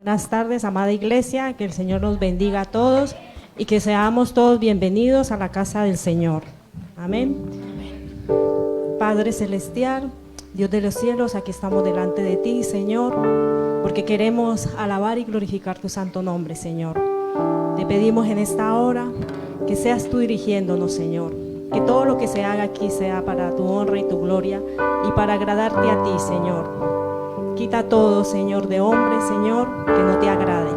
Buenas tardes, amada iglesia, que el Señor nos bendiga a todos y que seamos todos bienvenidos a la casa del Señor. Amén. Padre celestial, Dios de los cielos, aquí estamos delante de ti, Señor, porque queremos alabar y glorificar tu santo nombre, Señor. Te pedimos en esta hora que seas tú dirigiéndonos, Señor, que todo lo que se haga aquí sea para tu honra y tu gloria y para agradarte a ti, Señor. Quita todo, Señor, de hombre, Señor, que no te agrade.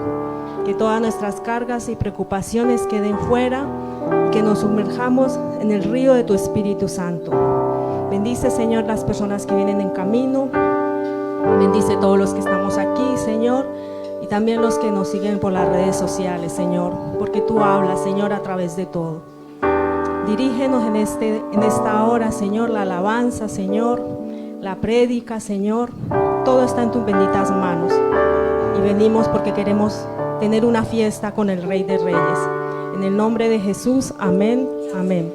Que todas nuestras cargas y preocupaciones queden fuera, que nos sumerjamos en el río de tu Espíritu Santo. Bendice, Señor, las personas que vienen en camino. Bendice todos los que estamos aquí, Señor, y también los que nos siguen por las redes sociales, Señor, porque tú hablas, Señor, a través de todo. Dirígenos en esta hora, Señor, la alabanza, Señor, la prédica, Señor. Todo está en tus benditas manos y venimos porque queremos tener una fiesta con el Rey de Reyes. En el nombre de Jesús, amén, amén.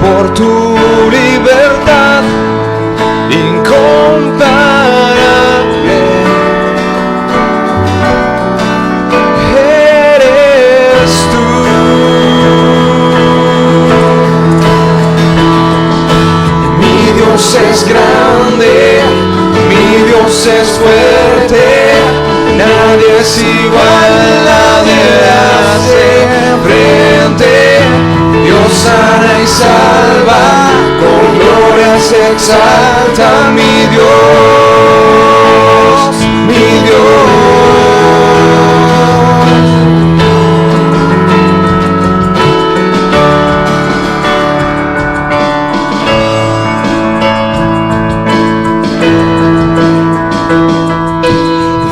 Por tu libertad incomparable, eres tú. Mi Dios es grande, mi Dios es fuerte, nadie es igual, nadie hace frente. Dios sana y salva, con gloria se exalta mi Dios, mi Dios.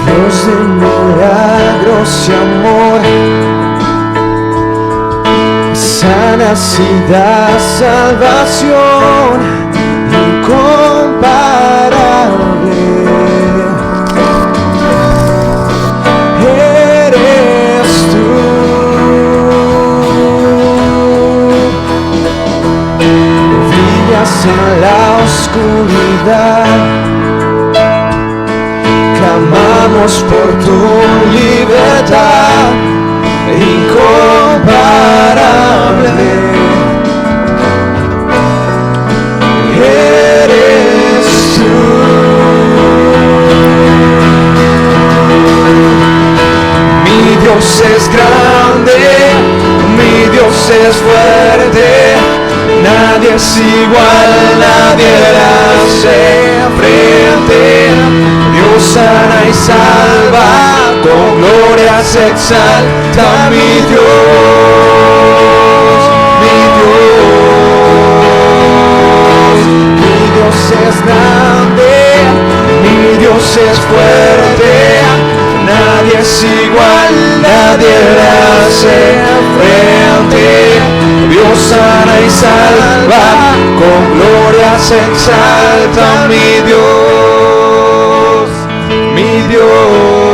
Dios de milagros y amor, sanidad, salvación incomparable, eres tú. Brillas en la oscuridad, clamamos por tu libertad incomparable, eres tú. Mi Dios es grande, mi Dios es fuerte, nadie es igual, nadie le hace frente. Dios sana y salva, con gloria se exalta mi Dios, mi Dios. Mi Dios es grande, mi Dios es fuerte, nadie es igual, nadie le hace frente. Dios sana y salva, con gloria se exalta mi Dios, mi Dios.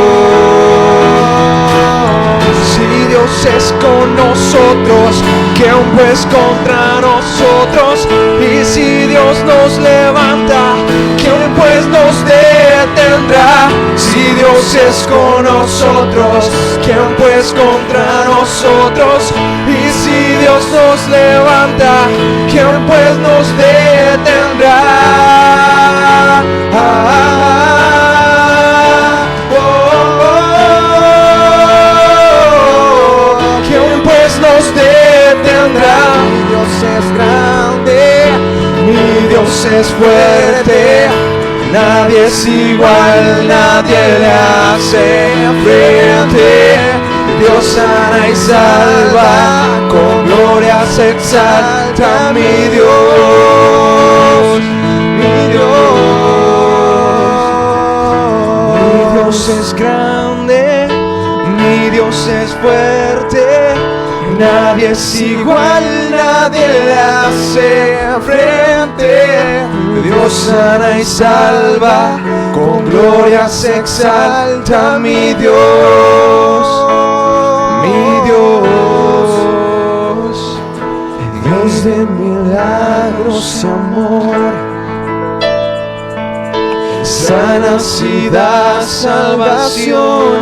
Si Dios es con nosotros, ¿quién pues contra nosotros? Y si Dios nos levanta, ¿quién pues nos detendrá? detendrá? Si Dios es con nosotros, ¿quién pues contra nosotros? Y si Dios nos levanta, ¿quién pues nos detendrá? ¿Quién pues nos detendrá? Mi Dios es grande, mi Dios es fuerte, nadie es igual, nadie le hace frente. Dios sana y salva, con gloria se exalta mi Dios, mi Dios. Mi Dios es grande, mi Dios es fuerte, nadie es igual, nadie le hace frente. Dios sana y salva, con gloria se exalta mi Dios, mi Dios. Dios de milagros y amor, sanidad, salvación,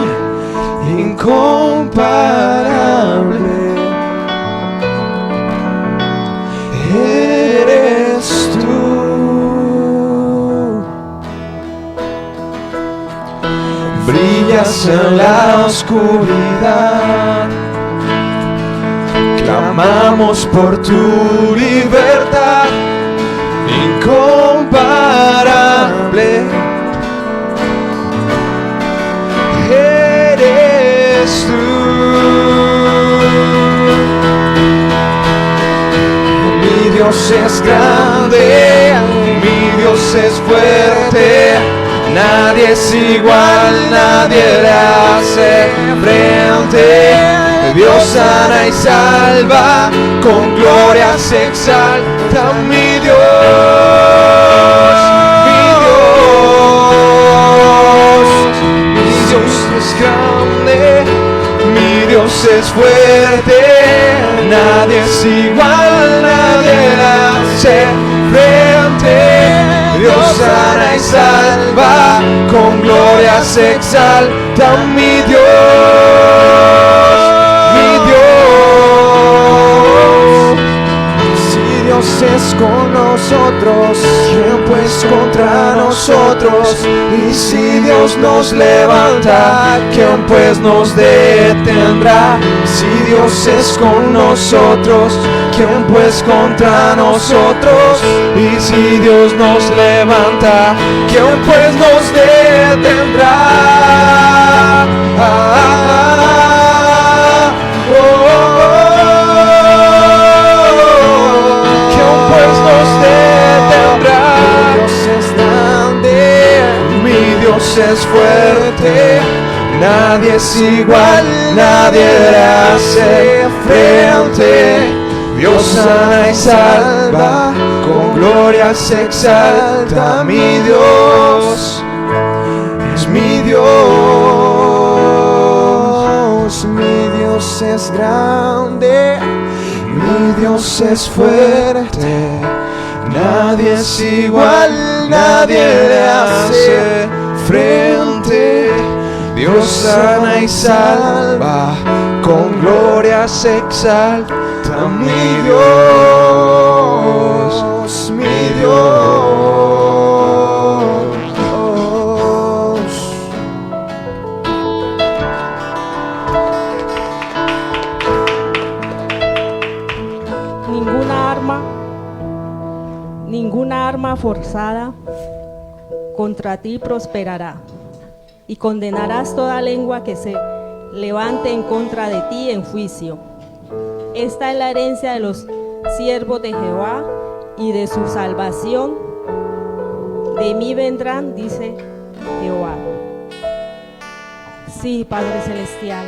incomparable. Eres tú, brillas en la oscuridad, clamamos por tu libertad, incomparable. Eres tú. Mi Dios es grande, mi Dios es fuerte, nadie es igual, nadie le hace frente. Dios sana y salva, con gloria se exalta mi Dios, mi Dios. Mi Dios es grande, mi Dios es fuerte, nadie es igual, nadie le hace frente. Dios sana y salva, con gloria se exalta mi Dios, mi Dios. Si Dios es con nosotros, ¿quién pues contra nosotros? Y si Dios nos levanta, ¿quién pues nos detendrá? Si Dios es con nosotros, ¿quién pues contra nosotros? Y si Dios nos levanta, ¿quién pues nos detendrá? ¿Quién pues nos detendrá? Mi Dios es grande, mi Dios es fuerte, nadie es igual, nadie le hace frente. Dios sana y salva, con gloria se exalta mi Dios, es mi Dios. Mi Dios es grande, mi Dios es fuerte, nadie es igual, nadie le hace frente. Dios sana y salva, con gloria se exalta mi Dios, mi Dios. Ninguna arma forzada contra ti prosperará, y condenarás toda lengua que se levante en contra de ti en juicio. Esta es la herencia de los siervos de Jehová, y de su salvación de mí vendrán, dice Jehová. Sí, Padre Celestial.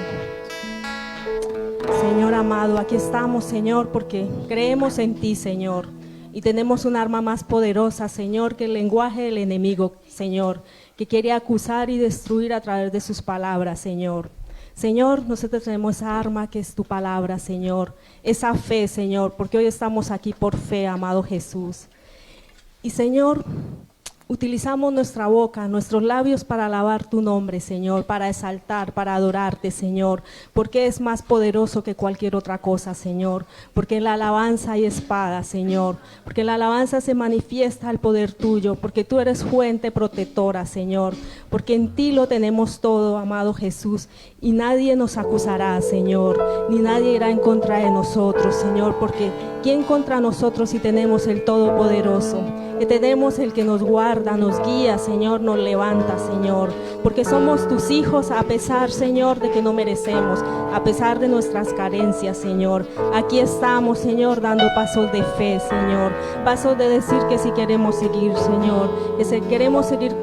Señor amado, aquí estamos, Señor, porque creemos en ti, Señor. Y tenemos un arma más poderosa, Señor, que el lenguaje del enemigo, Señor, que quiere acusar y destruir a través de sus palabras, Señor. Señor, nosotros tenemos esa arma que es tu palabra, Señor. Esa fe, Señor, porque hoy estamos aquí por fe, amado Jesús. Y Señor, utilizamos nuestra boca, nuestros labios para alabar tu nombre, Señor, para exaltar, para adorarte, Señor, porque es más poderoso que cualquier otra cosa, Señor, porque en la alabanza hay espada, Señor, porque en la alabanza se manifiesta el poder tuyo, porque tú eres fuente protectora, Señor, porque en ti lo tenemos todo, amado Jesús, y nadie nos acusará, Señor, ni nadie irá en contra de nosotros, Señor, porque ¿quién contra nosotros si tenemos el Todopoderoso? Que tenemos el que nos guarda, nos guía, Señor, nos levanta, Señor, porque somos tus hijos a pesar, Señor, de que no merecemos, a pesar de nuestras carencias, Señor. Aquí estamos, Señor, dando pasos de fe, Señor, pasos de decir que si queremos seguir, Señor, que si queremos seguir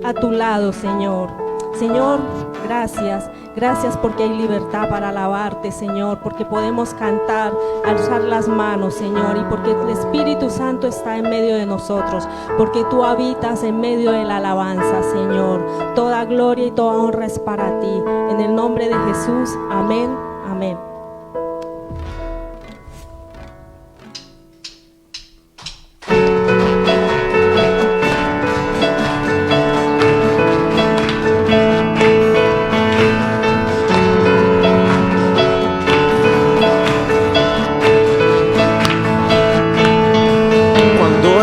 a tu lado, Señor. Señor, gracias, gracias porque hay libertad para alabarte, Señor, porque podemos cantar, alzar las manos, Señor, y porque el Espíritu Santo está en medio de nosotros, porque tú habitas en medio de la alabanza, Señor. Toda gloria y toda honra es para ti. En el nombre de Jesús, amén, amén.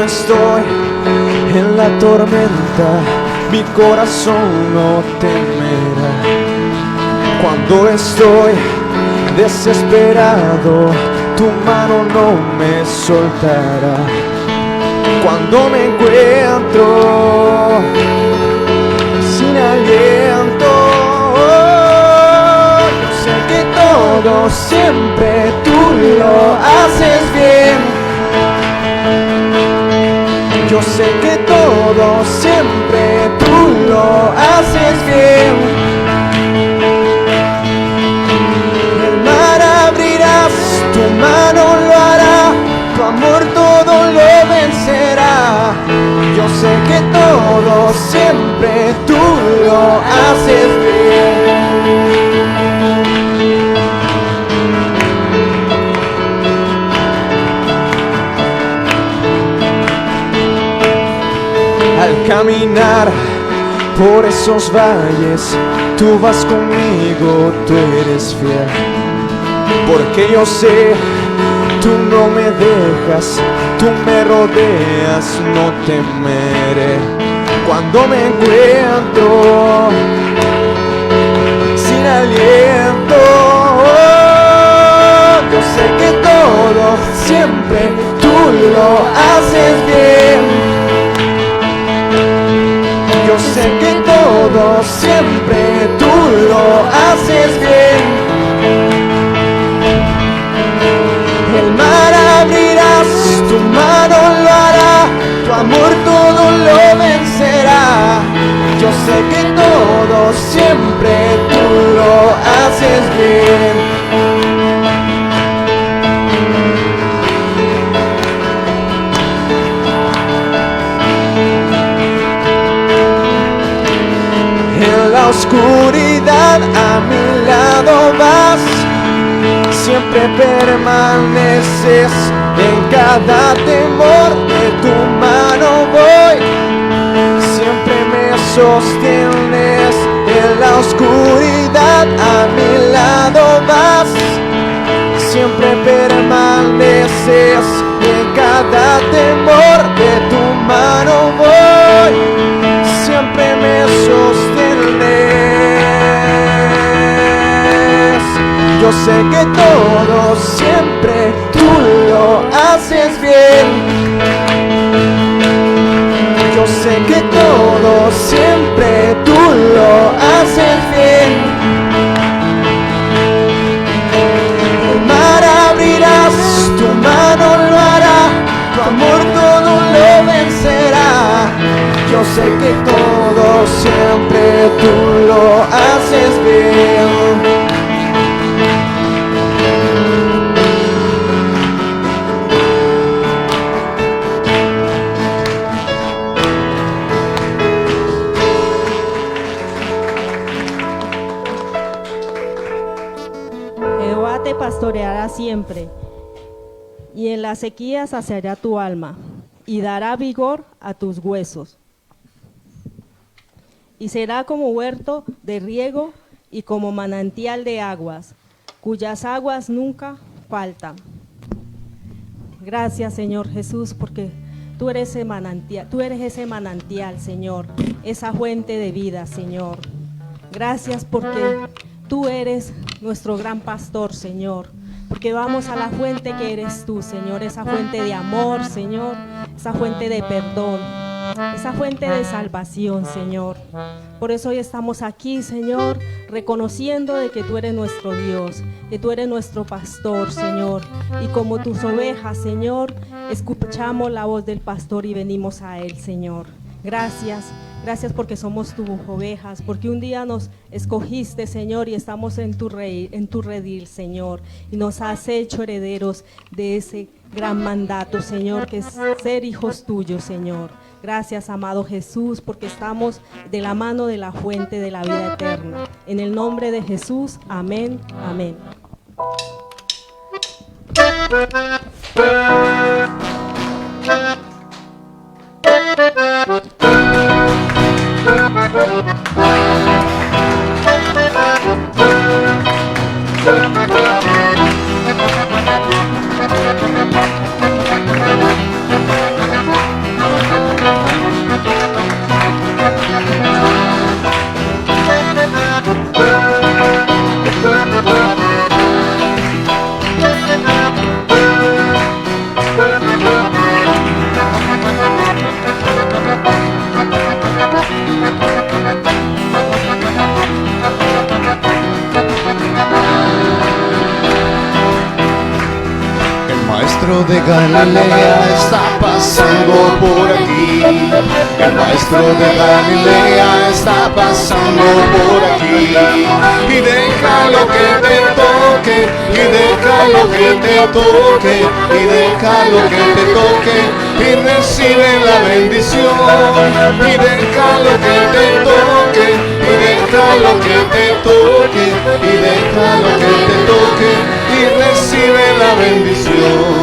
Estoy en la tormenta, mi corazón no temerá. Cuando estoy desesperado, tu mano no me soltará. Cuando me encuentro sin aliento, yo sé que todo siempre tú lo haces bien. Yo sé que todo siempre tú lo haces bien. El mar abrirás, tu mano lo hará, tu amor todo lo vencerá. Yo sé que todo siempre tú lo haces bien. Al caminar por esos valles, tú vas conmigo, tú eres fiel. Porque yo sé, tú no me dejas, tú me rodeas, no temeré. Cuando me encuentro sin aliento, yo sé que todo siempre tú lo haces bien. Yo sé que todo siempre tú lo haces bien. El mar abrirás, tu mano lo hará, tu amor todo lo vencerá. Yo sé que todo siempre tú lo haces bien. En la oscuridad a mi lado vas, siempre permaneces. En cada temor de tu mano voy, siempre me sostienes. En la oscuridad a mi lado vas, siempre permaneces. En cada temor de tu mano voy, siempre me sostienes. Yo sé que todo siempre tú lo haces bien. Yo sé que todo siempre tú lo haces bien. El mar abrirás, tu mano lo hará, tu amor todo lo vencerá. Yo sé que todo siempre tú lo haces bien. Jehová te pastoreará siempre, y en la sequía saciará tu alma, y dará vigor a tus huesos. y será como huerto de riego y como manantial de aguas, cuyas aguas nunca faltan. Gracias, Señor Jesús, porque tú eres ese manantial, Señor, esa fuente de vida, Señor. Gracias porque tú eres nuestro gran pastor, Señor, porque vamos a la fuente que eres tú, Señor, esa fuente de amor, Señor, esa fuente de perdón, esa fuente de salvación, Señor. Por eso hoy estamos aquí, Señor, reconociendo de que tú eres nuestro Dios, que tú eres nuestro pastor, Señor, y como tus ovejas, Señor, escuchamos la voz del pastor y venimos a él, Señor. Gracias. Gracias porque somos tus ovejas, porque un día nos escogiste, Señor, y estamos en tu redil, Señor, y nos has hecho herederos de ese gran mandato, Señor, que es ser hijos tuyos, Señor. Gracias, amado Jesús, porque estamos de la mano de la fuente de la vida eterna. En el nombre de Jesús, amén, amén. De Galilea está pasando por aquí. El maestro de Galilea está pasando por aquí. Y déjalo que te toque, y déjalo que te toque, y déjalo que te toque, y recibe la bendición. Y déjalo que te toque, y déjalo que te toque, y déjalo que te toque, y recibe la bendición.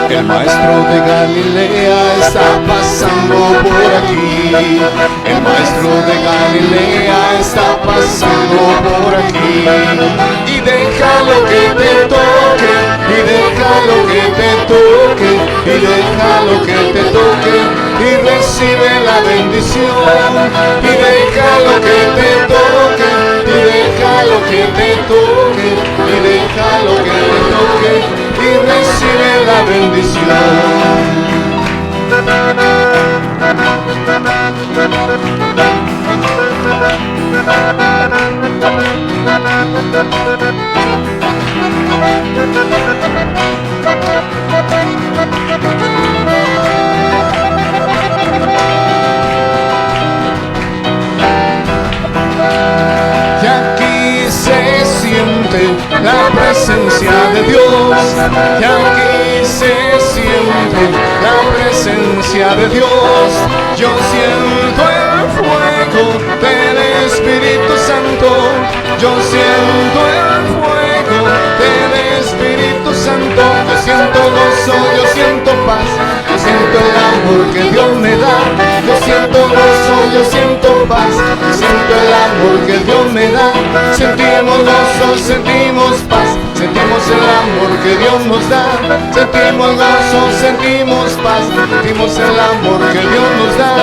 El maestro de Galilea está pasando por aquí. El maestro de Galilea está pasando por aquí. Y déjalo que te toque, y déjalo que te toque, y déjalo que te toque, y recibe la bendición. Y déjalo que te toque, y déjalo que te toque, y déjalo que te toque, y recibe la bendición. Y aquí se siente la presencia de Dios, y aquí se siente la presencia de Dios. Yo siento el fuego del Espíritu Santo, yo siento el fuego del Espíritu Santo. Yo siento gozo, yo siento paz, yo siento el amor que Dios me da. Yo siento gozo, yo siento paz, yo siento el amor que Dios me da. Sentimos gozo, sentimos paz, sentimos el amor que Dios nos da. Sentimos gozo, sentimos paz, sentimos el amor que Dios nos da.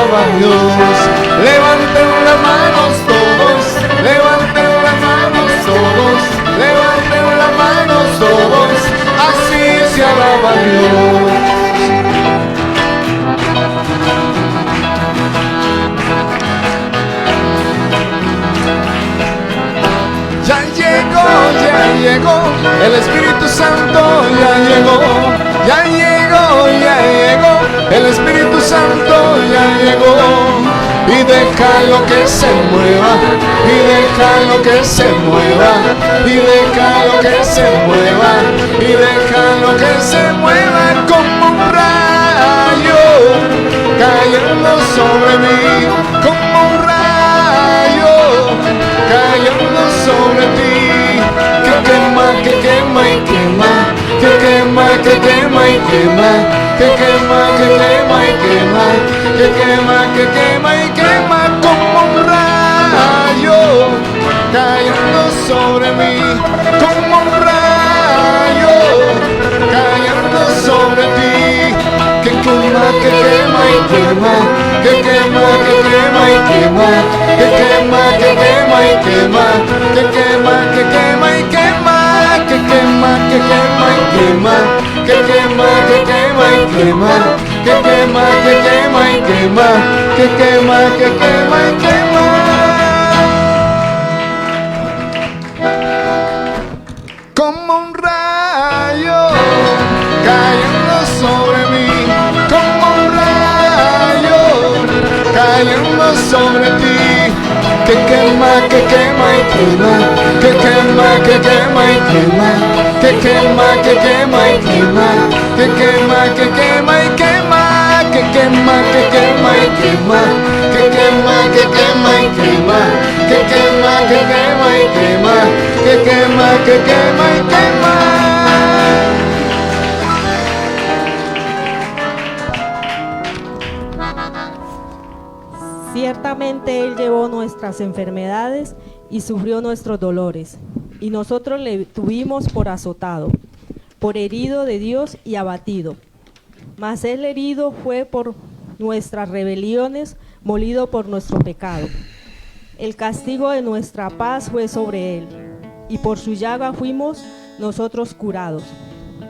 alaba a Dios. Levanten las manos todos, levanten las manos todos, levanten las manos todos, así se alaba a Dios. Ya llegó, el Espíritu Santo ya llegó, ya llegó, el Espíritu Santo ya llegó. Y déjalo que se mueva, y déjalo que se mueva, y déjalo que se mueva, y déjalo que se mueva como un rayo cayendo sobre mí, como un rayo cayendo sobre ti. Que quema y quema, que quema, que quema y quema, que quema, que quema y quema, que quema, que quema y quema como un rayo cayendo sobre mí, como un rayo cayendo sobre ti. Que quema y quema, que quema, que quema y quema, que quema, que quema y quema, que quema, que quema y quema, que quema, que quema y quema, que quema, que quema y quema, que quema, que quema y quema, que quema, que quema y quema. Como un rayo cayendo sobre mí, como un rayo cayendo sobre ti. Que quema y quema, que quema, que quema y quema, que quema, que quema y quema, que quema, que quema y quema, que quema, que quema y quema, que quema, que quema y quema, que quema, que quema y quema, que quema, que quema y quema. Ciertamente Él llevó nuestras enfermedades y sufrió nuestros dolores, y nosotros le tuvimos por azotado, por herido de Dios y abatido. Mas Él herido fue por nuestras rebeliones, molido por nuestro pecado. El castigo de nuestra paz fue sobre Él, y por su llaga fuimos nosotros curados.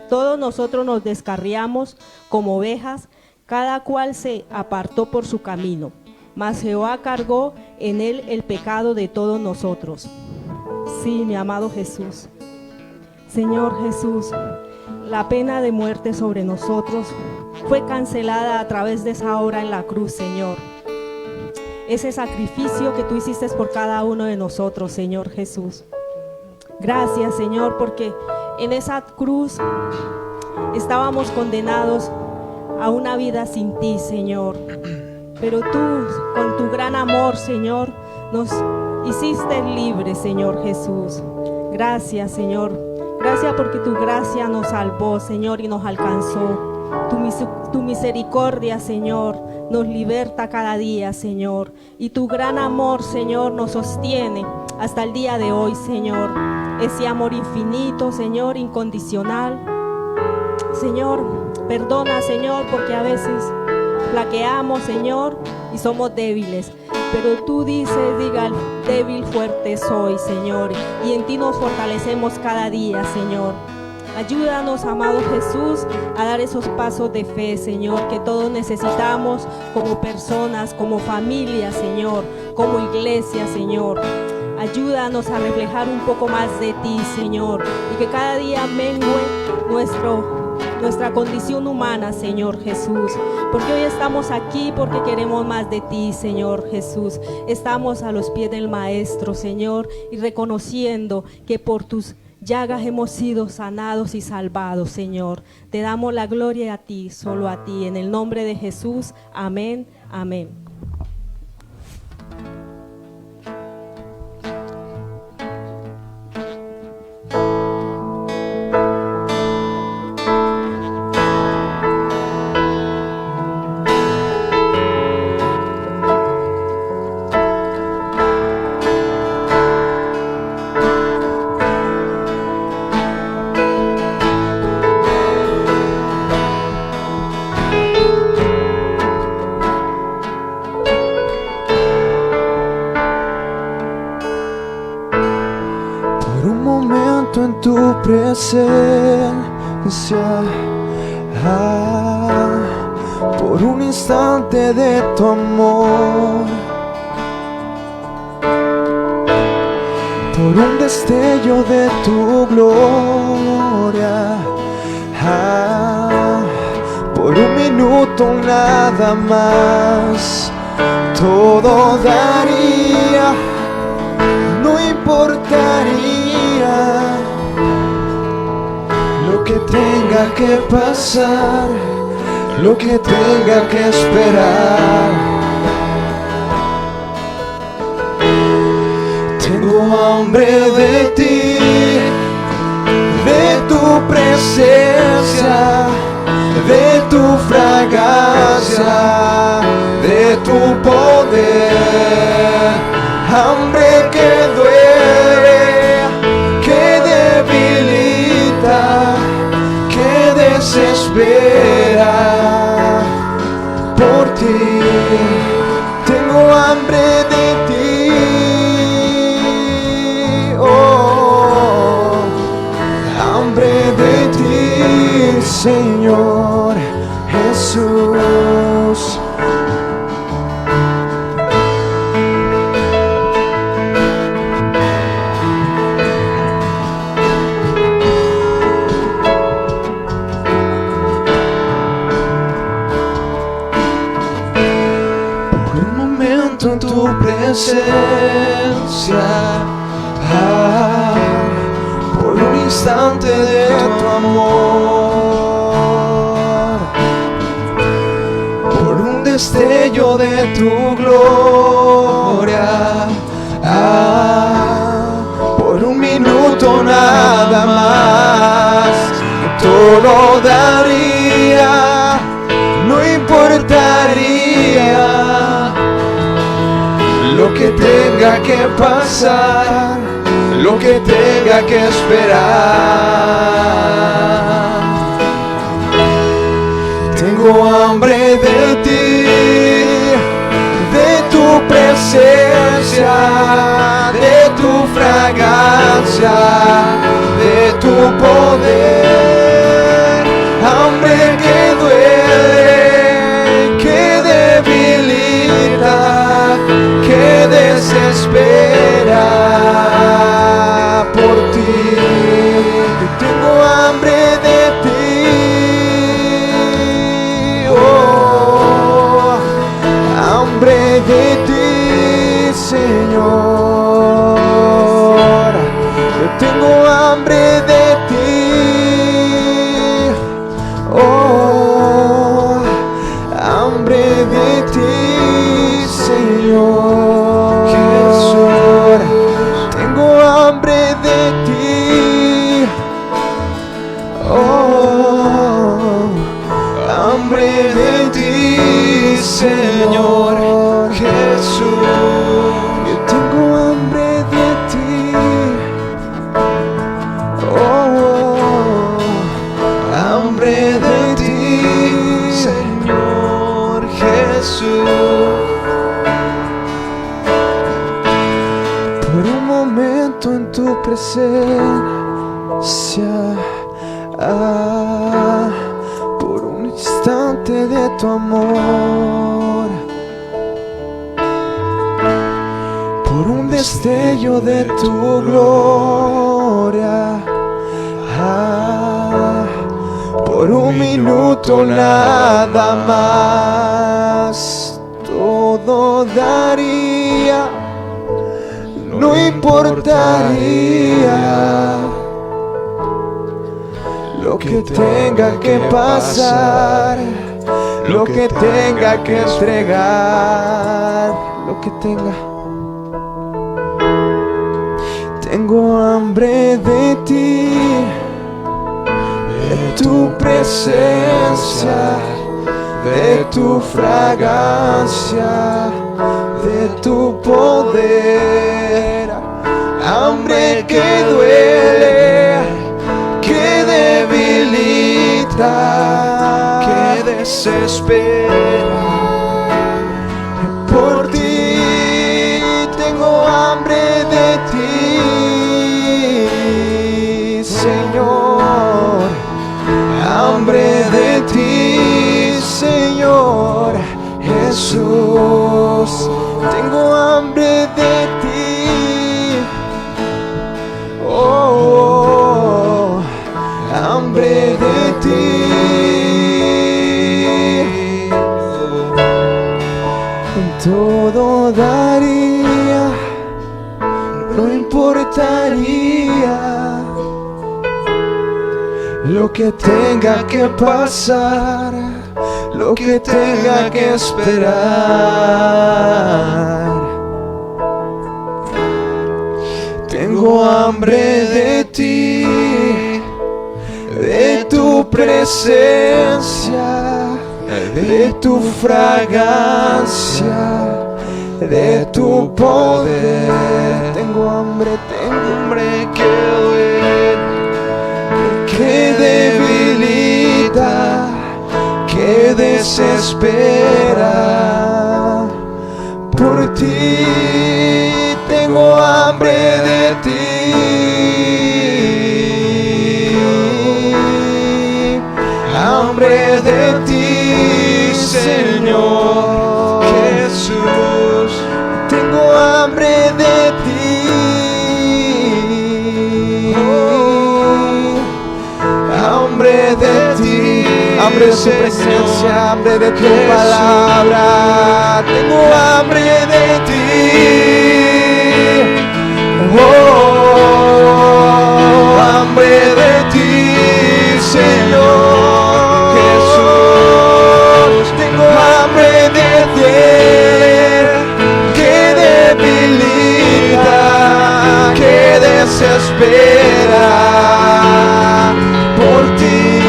Todos nosotros nos descarriamos como ovejas, cada cual se apartó por su camino. Mas Jehová cargó en él el pecado de todos nosotros. Sí, mi amado Jesús. Señor Jesús, la pena de muerte sobre nosotros fue cancelada a través de esa obra en la cruz, Señor. Ese sacrificio que tú hiciste por cada uno de nosotros, Señor Jesús. Gracias, Señor, porque en esa cruz estábamos condenados a una vida sin ti, Señor. Pero tú, con tu gran amor, Señor, nos hiciste libres, Señor Jesús. Gracias, Señor. Gracias porque tu gracia nos salvó, Señor, y nos alcanzó. Tu misericordia, Señor, nos liberta cada día, Señor. Y tu gran amor, Señor, nos sostiene hasta el día de hoy, Señor. Ese amor infinito, Señor, incondicional. Señor, perdona, Señor, porque a veces flaqueamos, Señor, y somos débiles, pero tú dices, diga, débil, fuerte soy, Señor, y en ti nos fortalecemos cada día, Señor. Ayúdanos, amado Jesús, a dar esos pasos de fe, Señor, que todos necesitamos como personas, como familia, Señor, como iglesia, Señor. Ayúdanos a reflejar un poco más de ti, Señor, y que cada día mengue nuestra condición humana, Señor Jesús, porque hoy estamos aquí porque queremos más de ti, Señor Jesús. Estamos a los pies del Maestro, Señor, y reconociendo que por tus llagas hemos sido sanados y salvados, Señor. Te damos la gloria a ti, solo a ti, en el nombre de Jesús. Amén, amén. presencia, por un instante de tu amor, por un destello de tu gloria, por un minuto nada más, todo daría, no importaría lo que tenga que pasar, lo que tenga que esperar. Tengo hambre de ti, de tu presencia, de tu fragancia, de tu poder. Hambre que duele, que debilita, que desespera. Por ti tengo hambre de ti, oh, hambre de ti, Señor Jesús. En tu presencia, por un instante de tu amor, por un destello de tu gloria, por un minuto nada más, todo daría, no importaría lo que tenga que pasar, lo que tenga que esperar. Tengo hambre de ti, de tu presencia, de tu fragancia, de tu poder. Hambre que duele, que debilita, que desespera. Por ti tengo hambre de ti, oh, hambre de ti, Señor. Yo tengo hambre de ti, oh, hambre de ti, Señor Jesús. Tengo hambre de ti, oh, hambre de ti, Señor Jesús. Yo tengo hambre de ti, oh, hambre de ti, Señor Jesús. Por un momento en tu presencia, por un instante de tu amor, por un destello de tu gloria, por un minuto nada más, todo daría, no importaría lo que tenga que pasar, lo que tenga que entregar, lo que tenga. Tengo hambre de ti, de tu presencia, de tu fragancia, de tu poder. Hambre que duele, que debilita, que desespera. Por ti tengo hambre de ti, Señor. todo daría, no importaría lo que tenga que pasar, lo que tenga que esperar. Tengo hambre de ti, de tu presencia, de tu fragancia, de tu poder. Tengo hambre que duele, que debilita, que desespera. Por ti tengo hambre de ti. Hambre de ti, Señor Jesús. Tengo hambre de ti. Hambre de ti, hambre de tu presencia, hambre de tu palabra. Tengo hambre de ti. Oh, hambre de ti, Señor Jesús. Tengo hambre de ti, que debilita, que desespera. Por ti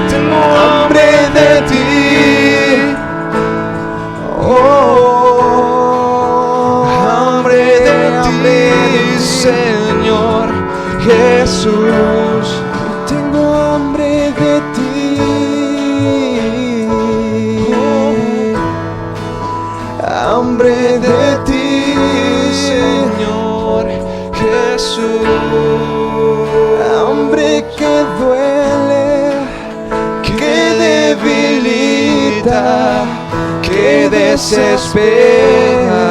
tengo hambre de ti. Oh, hambre de ti, Señor Jesús. Tengo hambre de ti. Hambre de ti, Señor Jesús. Hambre que duele, que debilita, que desespera.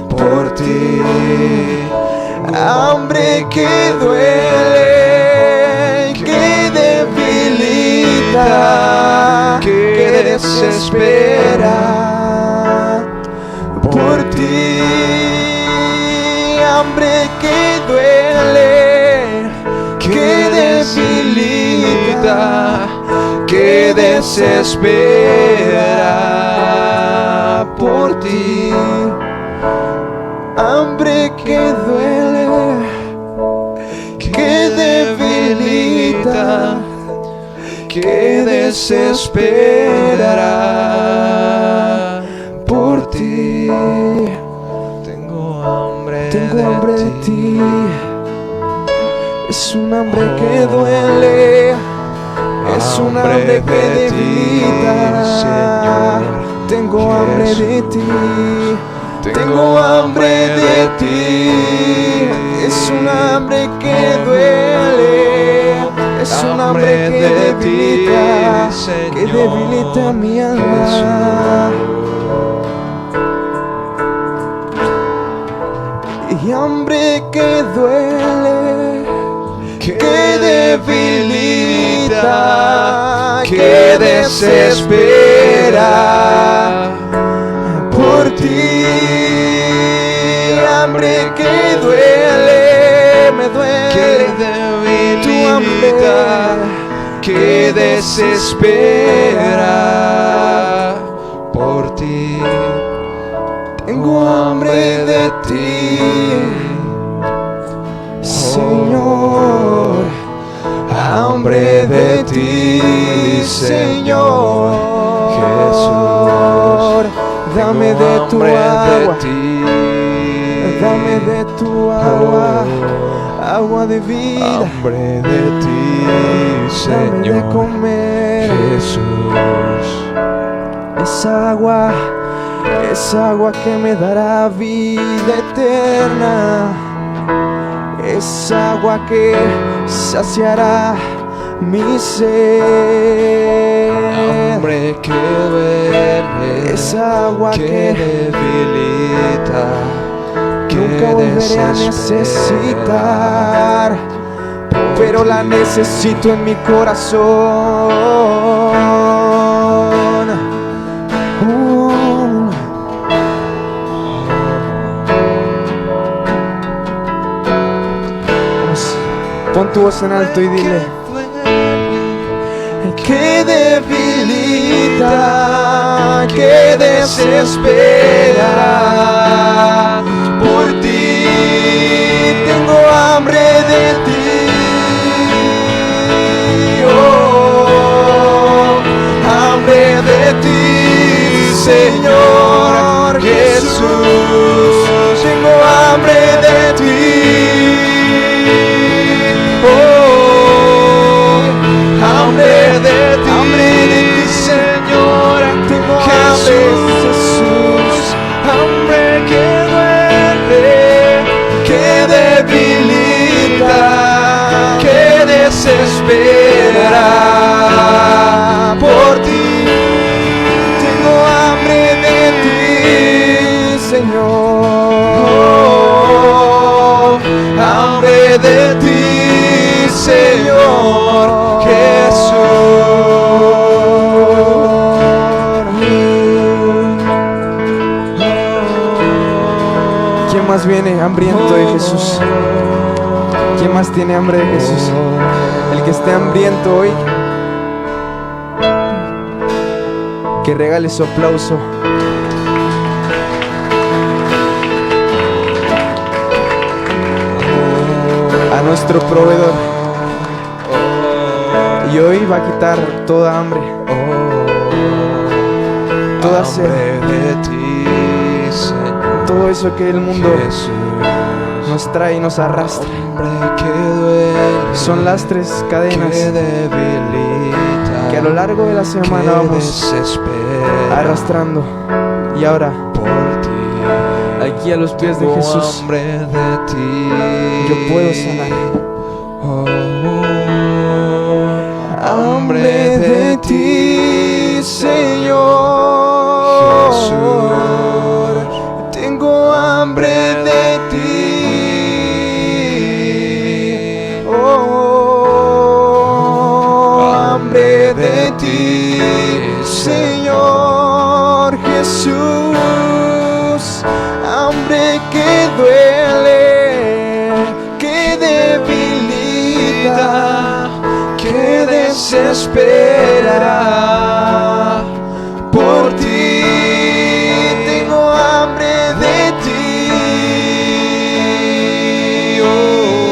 Por ti, hambre que duele, que debilita, que desespera. Por ti, hambre que duele, que debilita, que desespera. Por ti, hambre que duele, que debilita, que desespera. Por ti, tengo hambre de ti. Es un hambre que duele, es un hambre que debilita. Tengo hambre de ti, tengo hambre de ti. Es un hambre que duele, es un hambre que debilita mi alma. Y hambre que duele, que debilita, que desespera. Por ti, hambre que duele, me duele, que debilita, que desespera. Por ti, tengo hambre de ti, Señor. Hambre de ti, Señor Jesús. Dame de tu agua, dame de tu agua, agua de vida. Hambre de ti, Señor. Dame de comer, Jesús. Esa agua que me dará vida eterna. Es agua que saciará mi sed. Hambre que duele, es agua que debilita, que nunca volveré a necesitar, pero la necesito en mi corazón. Pon tu voz en alto y dile: que debilita, que desespera por ti. Tengo hambre de ti, oh, hambre de ti, Señor Jesús. Tengo hambre de ti, oh, hambre de ti, Señor. Tengo hambre, Jesús, hambre que duele, que debilita, que desespera por ti. Tengo hambre de ti, Señor, hambre de ti, Señor Jesús. ¿Quién más viene hambriento de Jesús? ¿Quién más tiene hambre de Jesús? El que esté hambriento hoy, que regale su aplauso. A nuestro proveedor. Y hoy va a quitar toda hambre, toda sed de ti, Señor. Todo eso que el mundo nos trae y nos arrastra. Son lastres, cadenas que a lo largo de la semana vamos arrastrando. Y ahora, aquí a los pies de Jesús, yo puedo sanar. Hambre de ti, Señor Jesús. Tengo hambre de ti, oh, hambre de ti, Señor Jesús. Hambre que duele, que debilita, que desespera por ti. Tengo hambre de ti, oh,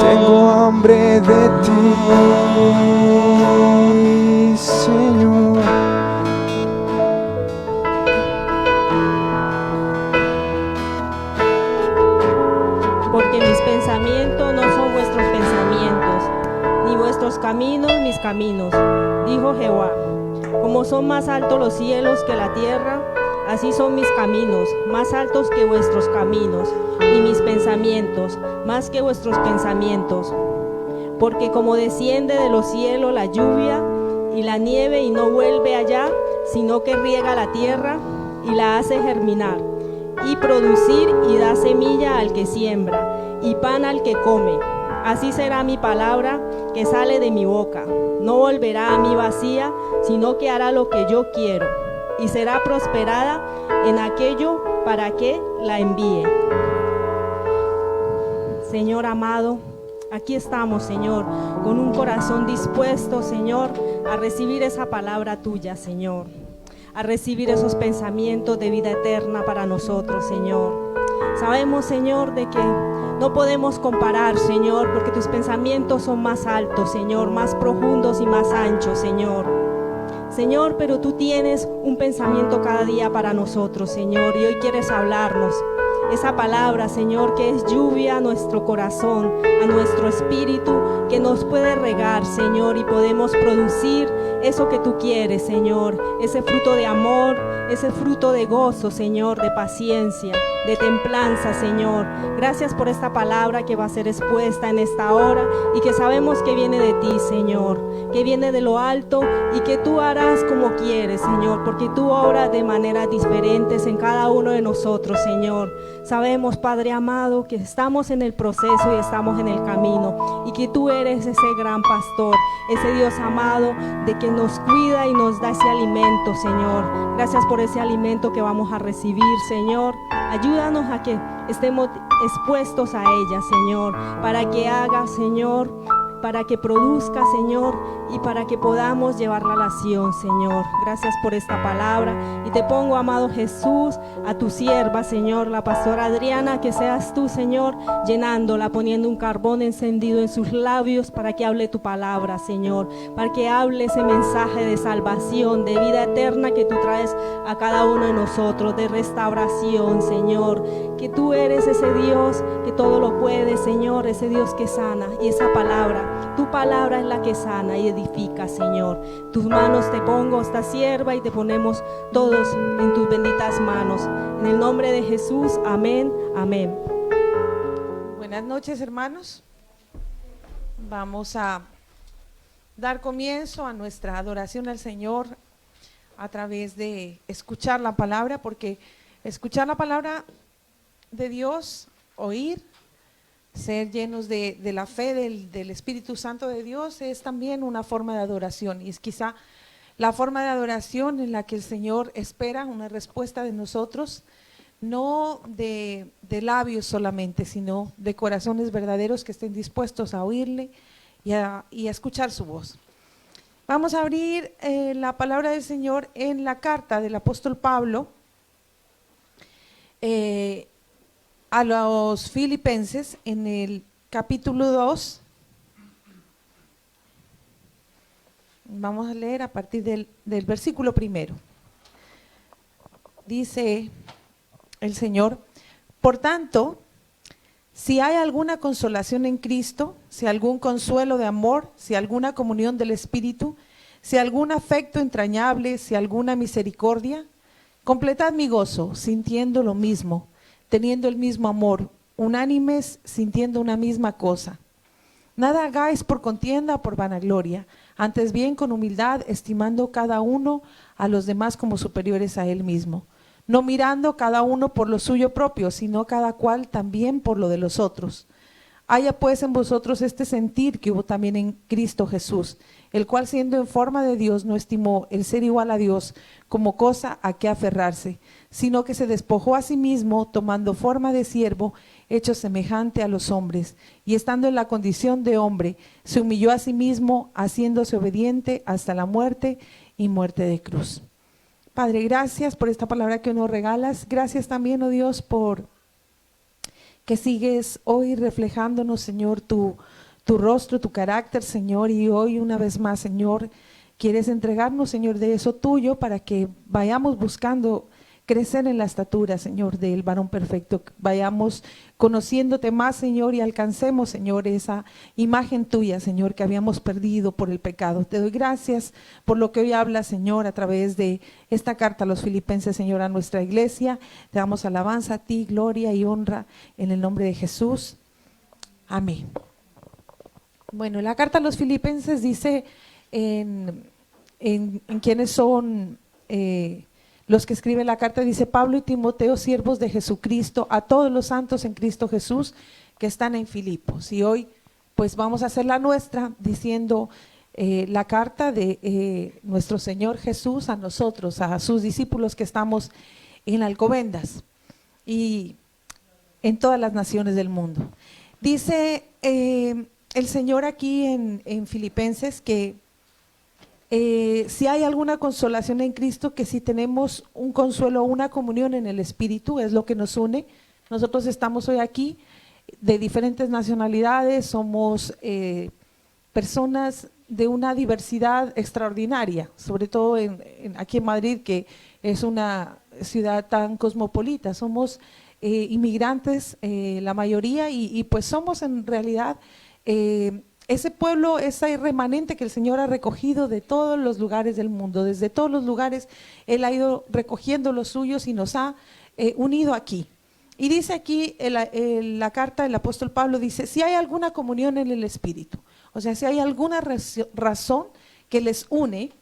tengo hambre de ti, Señor. Porque mis pensamientos no son vuestros pensamientos, ni vuestros caminos mis caminos, dijo Jehová. Como son más altos los cielos que la tierra, así son mis caminos, más altos que vuestros caminos, y mis pensamientos, más que vuestros pensamientos. Porque como desciende de los cielos la lluvia y la nieve y no vuelve allá, sino que riega la tierra y la hace germinar, y producir y da semilla al que siembra, y pan al que come. Así será mi palabra que sale de mi boca. No volverá a mí vacía, sino que hará lo que yo quiero, y será prosperada en aquello para que la envíe. Señor amado, aquí estamos, Señor, con un corazón dispuesto, Señor, a recibir esa palabra tuya, Señor, a recibir esos pensamientos de vida eterna para nosotros, Señor. Sabemos, Señor, de que no podemos comparar, Señor, porque tus pensamientos son más altos, Señor, más profundos y más anchos, Señor. Señor, pero tú tienes un pensamiento cada día para nosotros, Señor, y hoy quieres hablarnos. Esa palabra, Señor, que es lluvia a nuestro corazón, a nuestro espíritu, que nos puede regar, Señor, y podemos producir eso que tú quieres, Señor, ese fruto de amor, ese fruto de gozo, Señor, de paciencia, de templanza, Señor. Gracias por esta palabra que va a ser expuesta en esta hora y que sabemos que viene de ti, Señor, que viene de lo alto y que tú harás como quieres, Señor, porque tú obras de maneras diferentes en cada uno de nosotros, Señor. Sabemos, Padre amado, que estamos en el proceso y estamos en el camino y que tú eres ese gran pastor, ese Dios amado de que nos cuida y nos da ese alimento, Señor. Gracias por ese alimento que vamos a recibir, Señor. Ayúdanos a que estemos expuestos a ella, Señor, para que haga, Señor, para que produzca, Señor, y para que podamos llevarla a la acción, Señor. Gracias por esta palabra y te pongo, amado Jesús, a tu sierva, Señor, la pastora Adriana, que seas tú, Señor, llenándola, poniendo un carbón encendido en sus labios para que hable tu palabra, Señor, para que hable ese mensaje de salvación, de vida eterna que tú traes a cada uno de nosotros, de restauración, Señor, que tú eres ese Dios que todo lo puede, Señor, ese Dios que sana, y esa palabra, tu palabra es la que sana y edifica, Señor. Tus manos te pongo, esta sierva, y te ponemos todos en tus benditas manos. En el nombre de Jesús, amén, amén. Buenas noches, hermanos. Vamos a dar comienzo a nuestra adoración al Señor a través de escuchar la palabra, porque escuchar la palabra de Dios, oír, ser llenos de la fe del Espíritu Santo de Dios es también una forma de adoración, y es quizá la forma de adoración en la que el Señor espera una respuesta de nosotros, no de labios solamente, sino de corazones verdaderos que estén dispuestos a oírle y a escuchar su voz. Vamos a abrir la palabra del Señor en la carta del apóstol Pablo a los Filipenses, en el capítulo 2. Vamos a leer a partir del versículo 1. Dice el Señor: por tanto, si hay alguna consolación en Cristo, si algún consuelo de amor, si alguna comunión del Espíritu, si algún afecto entrañable, si alguna misericordia, completad mi gozo, sintiendo lo mismo, teniendo el mismo amor, unánimes, sintiendo una misma cosa. Nada hagáis por contienda o por vanagloria, antes bien con humildad, estimando cada uno a los demás como superiores a él mismo, no mirando cada uno por lo suyo propio, sino cada cual también por lo de los otros. Haya pues en vosotros este sentir que hubo también en Cristo Jesús, el cual siendo en forma de Dios no estimó el ser igual a Dios como cosa a que aferrarse, sino que se despojó a sí mismo, tomando forma de siervo, hecho semejante a los hombres, y estando en la condición de hombre, se humilló a sí mismo, haciéndose obediente hasta la muerte y muerte de cruz. Padre, gracias por esta palabra que nos regalas. Gracias también, oh Dios, por que sigues hoy reflejándonos, Señor, tu rostro, tu carácter, Señor, y hoy una vez más, Señor, quieres entregarnos, Señor, de eso tuyo para que vayamos buscando crecer en la estatura, Señor, del varón perfecto, vayamos conociéndote más, Señor, y alcancemos, Señor, esa imagen tuya, Señor, que habíamos perdido por el pecado. Te doy gracias por lo que hoy hablas, Señor, a través de esta carta a los Filipenses, Señor, a nuestra iglesia. Te damos alabanza a ti, gloria y honra en el nombre de Jesús. Amén. Bueno, la carta a los Filipenses dice en quiénes son los que escriben la carta. Dice: Pablo y Timoteo, siervos de Jesucristo, a todos los santos en Cristo Jesús que están en Filipos. Y hoy pues vamos a hacer la nuestra diciendo la carta de nuestro Señor Jesús a nosotros, a sus discípulos que estamos en Alcobendas y en todas las naciones del mundo. Dice el Señor aquí en Filipenses que si hay alguna consolación en Cristo, que si tenemos un consuelo, una comunión en el Espíritu, es lo que nos une. Nosotros estamos hoy aquí de diferentes nacionalidades, somos personas de una diversidad extraordinaria, sobre todo aquí en Madrid, que es una ciudad tan cosmopolita. Somos inmigrantes, la mayoría, y pues somos en realidad ese pueblo, ese remanente que el Señor ha recogido de todos los lugares del mundo. Desde todos los lugares Él ha ido recogiendo los suyos y nos ha unido aquí. Y dice aquí la carta del apóstol Pablo, dice: si hay alguna comunión en el Espíritu, o sea, si hay alguna razón que les une,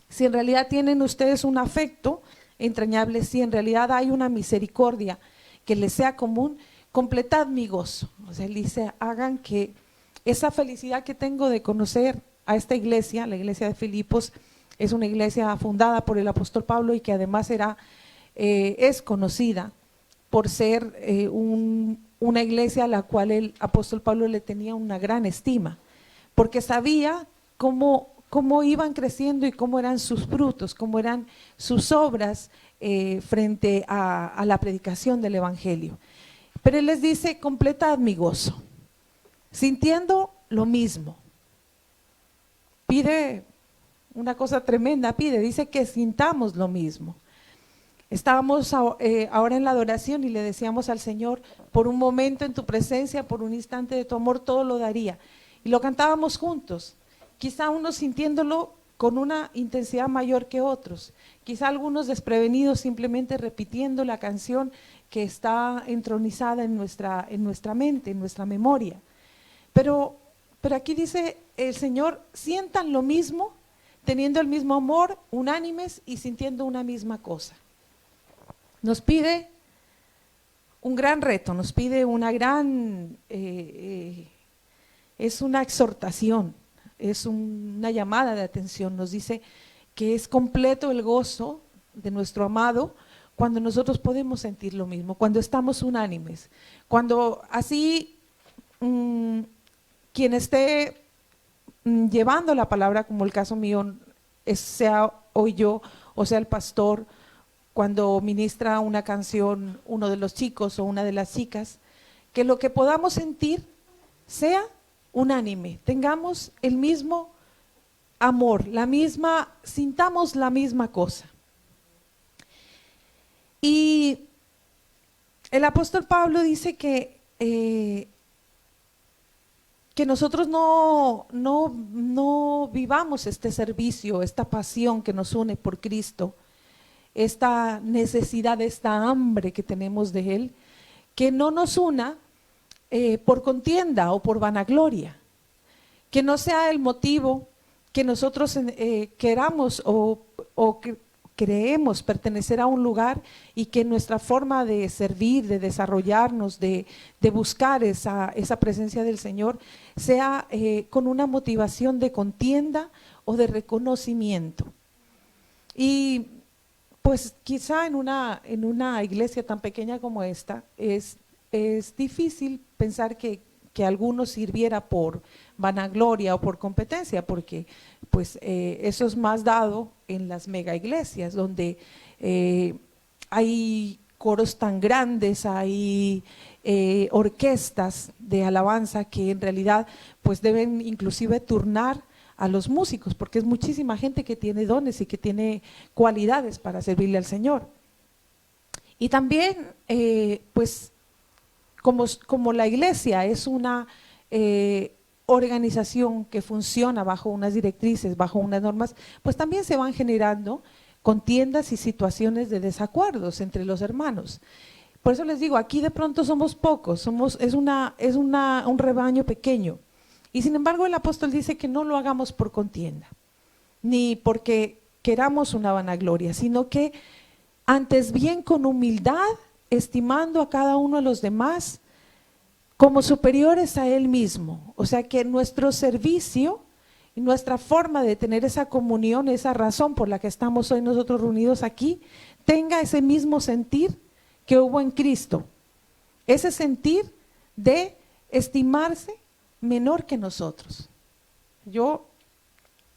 si en realidad tienen ustedes un afecto entrañable, si en realidad hay una misericordia que les sea común, completad mi gozo. O sea, él dice: hagan que esa felicidad que tengo de conocer a esta iglesia, la iglesia de Filipos, es una iglesia fundada por el apóstol Pablo y que además es conocida por ser una iglesia a la cual el apóstol Pablo le tenía una gran estima, porque sabía cómo iban creciendo y cómo eran sus frutos, cómo eran sus obras frente a la predicación del evangelio. Pero él les dice: completad mi gozo, sintiendo lo mismo. Pide una cosa tremenda, dice que sintamos lo mismo. Estábamos ahora en la adoración y le decíamos al Señor: por un momento en tu presencia, por un instante de tu amor, todo lo daría. Y lo cantábamos juntos, quizá unos sintiéndolo con una intensidad mayor que otros, quizá algunos desprevenidos simplemente repitiendo la canción que está entronizada en nuestra mente, en nuestra memoria. Pero aquí dice el Señor: sientan lo mismo, teniendo el mismo amor, unánimes y sintiendo una misma cosa. Nos pide un gran reto, nos pide una gran, es una exhortación, es una llamada de atención. Nos dice que es completo el gozo de nuestro amado cuando nosotros podemos sentir lo mismo, cuando estamos unánimes, cuando así quien esté llevando la palabra, como el caso mío, sea hoy yo o sea el pastor, cuando ministra una canción uno de los chicos o una de las chicas, que lo que podamos sentir sea unánime, tengamos el mismo amor, sintamos la misma cosa. Y el apóstol Pablo dice que nosotros no vivamos este servicio, esta pasión que nos une por Cristo, esta necesidad, esta hambre que tenemos de Él, que no nos una por contienda o por vanagloria, que no sea el motivo que nosotros queramos o que creemos pertenecer a un lugar y que nuestra forma de servir, de desarrollarnos, de buscar esa presencia del Señor sea con una motivación de contienda o de reconocimiento. Y pues quizá en una iglesia tan pequeña como esta es difícil pensar que alguno sirviera por vanagloria o por competencia, porque pues eso es más dado en las mega iglesias, donde hay coros tan grandes, hay orquestas de alabanza que en realidad pues deben inclusive turnar a los músicos, porque es muchísima gente que tiene dones y que tiene cualidades para servirle al Señor. Y también pues como la iglesia es una organización que funciona bajo unas directrices, bajo unas normas, pues también se van generando contiendas y situaciones de desacuerdos entre los hermanos. Por eso les digo, aquí de pronto somos pocos, es un rebaño pequeño. Y sin embargo el apóstol dice que no lo hagamos por contienda, ni porque queramos una vanagloria, sino que antes bien con humildad, estimando a cada uno de los demás como superiores a él mismo. O sea, que nuestro servicio y nuestra forma de tener esa comunión, esa razón por la que estamos hoy nosotros reunidos aquí, tenga ese mismo sentir que hubo en Cristo, ese sentir de estimarse menor que nosotros. Yo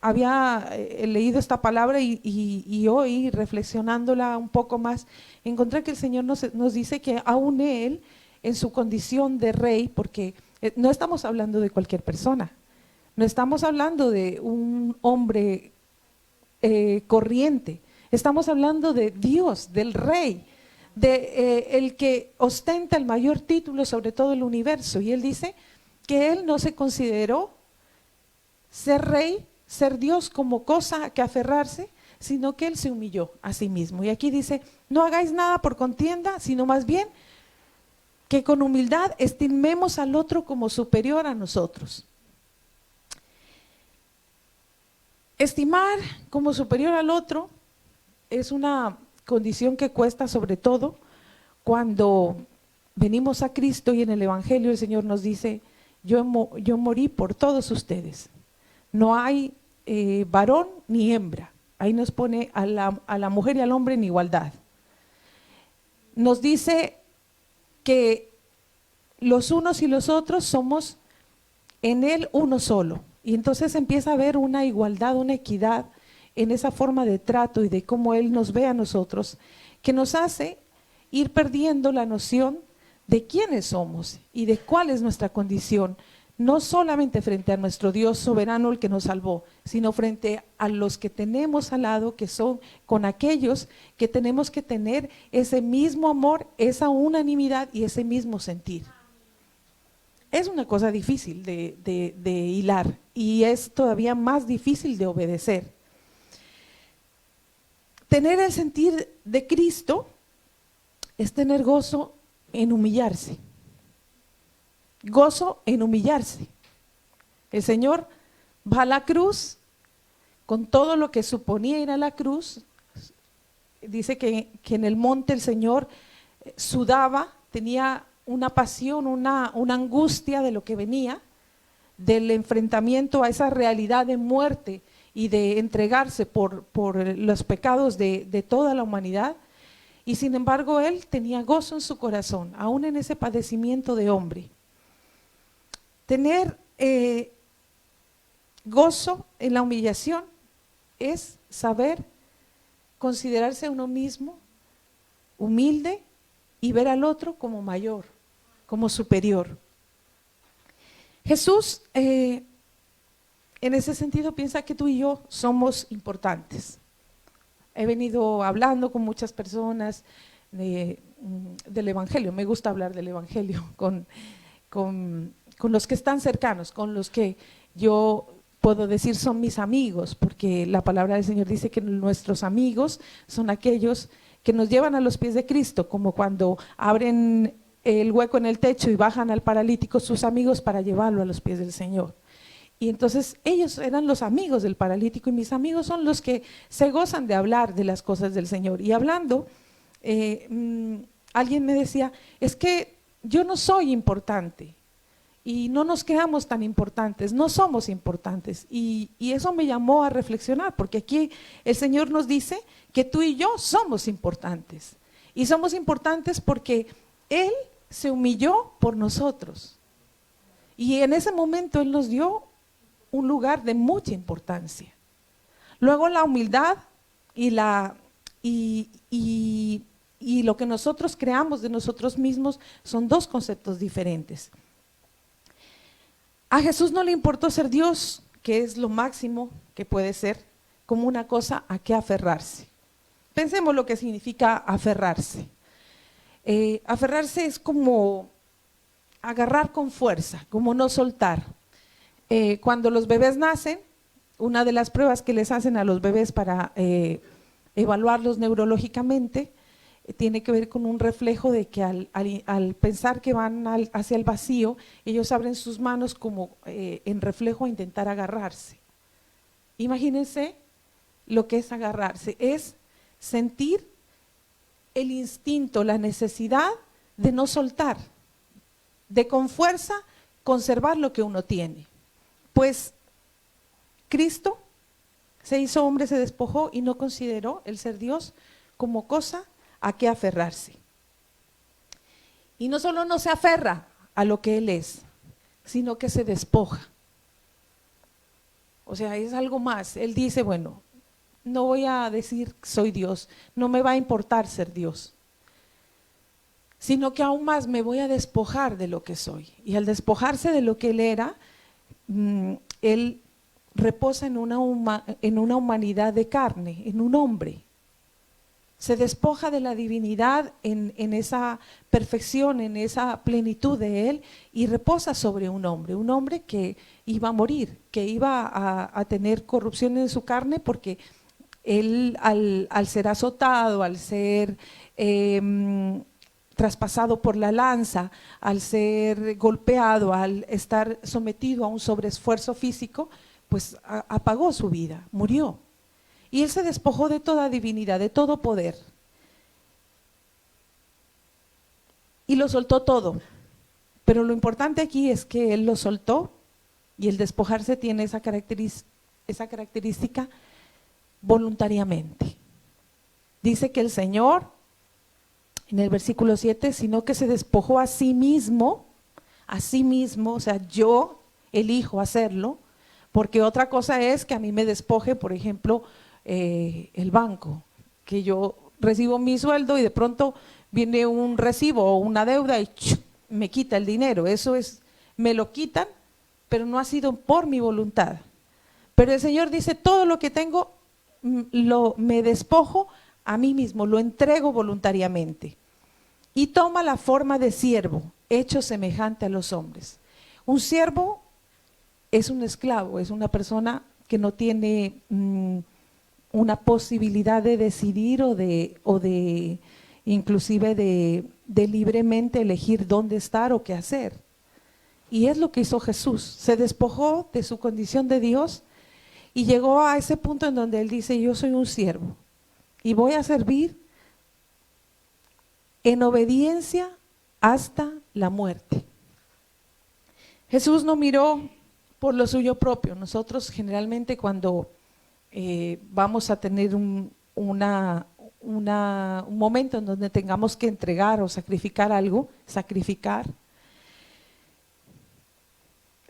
había leído esta palabra y hoy, reflexionándola un poco más, encontré que el Señor nos dice que aún Él, en su condición de rey, porque no estamos hablando de cualquier persona, no estamos hablando de un hombre corriente, estamos hablando de Dios, del rey, el que ostenta el mayor título sobre todo el universo. Y Él dice que Él no se consideró ser rey, ser Dios como cosa que aferrarse, sino que Él se humilló a sí mismo. Y aquí dice: no hagáis nada por contienda, sino más bien que con humildad estimemos al otro como superior a nosotros. Estimar como superior al otro es una condición que cuesta, sobre todo cuando venimos a Cristo y en el Evangelio el Señor nos dice: yo morí por todos ustedes. No hay varón ni hembra. Ahí nos pone a la mujer y al hombre en igualdad. Nos dice que los unos y los otros somos en Él uno solo. Y entonces empieza a haber una igualdad, una equidad en esa forma de trato y de cómo Él nos ve a nosotros, que nos hace ir perdiendo la noción de quiénes somos y de cuál es nuestra condición, no solamente frente a nuestro Dios soberano, el que nos salvó, sino frente a los que tenemos al lado, que son con aquellos que tenemos que tener ese mismo amor, esa unanimidad y ese mismo sentir. Es una cosa difícil de hilar y es todavía más difícil de obedecer. Tener el sentir de Cristo es tener gozo en humillarse. Gozo en humillarse. El Señor va a la cruz con todo lo que suponía ir a la cruz. Dice que en el monte el Señor sudaba, tenía una pasión, una angustia de lo que venía, del enfrentamiento a esa realidad de muerte y de entregarse por los pecados de toda la humanidad. Y sin embargo Él tenía gozo en su corazón, aún en ese padecimiento de hombre. Tener gozo en la humillación es saber considerarse a uno mismo humilde y ver al otro como mayor, como superior. Jesús, en ese sentido, piensa que tú y yo somos importantes. He venido hablando con muchas personas del Evangelio, me gusta hablar del Evangelio con los que están cercanos, con los que yo puedo decir son mis amigos, porque la palabra del Señor dice que nuestros amigos son aquellos que nos llevan a los pies de Cristo, como cuando abren el hueco en el techo y bajan al paralítico sus amigos para llevarlo a los pies del Señor. Y entonces ellos eran los amigos del paralítico y mis amigos son los que se gozan de hablar de las cosas del Señor. Y hablando, alguien me decía, es que yo no soy importante y no nos creamos tan importantes, no somos importantes. Y eso me llamó a reflexionar, porque aquí el Señor nos dice que tú y yo somos importantes. Y somos importantes porque Él se humilló por nosotros. Y en ese momento Él nos dio un lugar de mucha importancia. Luego la humildad y lo que nosotros creamos de nosotros mismos son dos conceptos diferentes. A Jesús no le importó ser Dios, que es lo máximo que puede ser, como una cosa a que aferrarse. Pensemos lo que significa aferrarse. Aferrarse es como agarrar con fuerza, como no soltar. Cuando los bebés nacen, una de las pruebas que les hacen a los bebés para evaluarlos neurológicamente tiene que ver con un reflejo de que al pensar que van hacia el vacío, ellos abren sus manos como en reflejo a intentar agarrarse. Imagínense lo que es agarrarse, es sentir el instinto, la necesidad de no soltar, de con fuerza conservar lo que uno tiene. Pues Cristo se hizo hombre, se despojó y no consideró el ser Dios como cosa a que aferrarse. Y no solo no se aferra a lo que Él es, sino que se despoja. O sea, es algo más. Él dice, bueno, no voy a decir soy Dios, no me va a importar ser Dios, sino que aún más me voy a despojar de lo que soy. Y al despojarse de lo que Él era, Él reposa en una humanidad de carne, en un hombre. Se despoja de la divinidad en esa perfección, en esa plenitud de Él, y reposa sobre un hombre que iba a morir, que iba a tener corrupción en su carne, porque Él al ser azotado, al ser traspasado por la lanza, al ser golpeado, al estar sometido a un sobreesfuerzo físico, pues apagó su vida, murió. Y Él se despojó de toda divinidad, de todo poder. Y lo soltó todo. Pero lo importante aquí es que Él lo soltó, y el despojarse tiene esa característica voluntariamente. Dice que el Señor en el versículo 7, sino que se despojó a sí mismo, o sea, yo elijo hacerlo, porque otra cosa es que a mí me despoje, por ejemplo, el banco, que yo recibo mi sueldo y de pronto viene un recibo o una deuda y me quita el dinero. Eso es, me lo quitan, pero no ha sido por mi voluntad. Pero el Señor dice, todo lo que tengo me despojo a mí mismo, lo entrego voluntariamente. Y toma la forma de siervo, hecho semejante a los hombres. Un siervo es un esclavo, es una persona que no tiene una posibilidad de decidir o de inclusive de libremente elegir dónde estar o qué hacer. Y es lo que hizo Jesús, se despojó de su condición de Dios y llegó a ese punto en donde Él dice, yo soy un siervo y voy a servir en obediencia hasta la muerte. Jesús no miró por lo suyo propio. Nosotros generalmente cuando vamos a tener un momento en donde tengamos que entregar o sacrificar algo,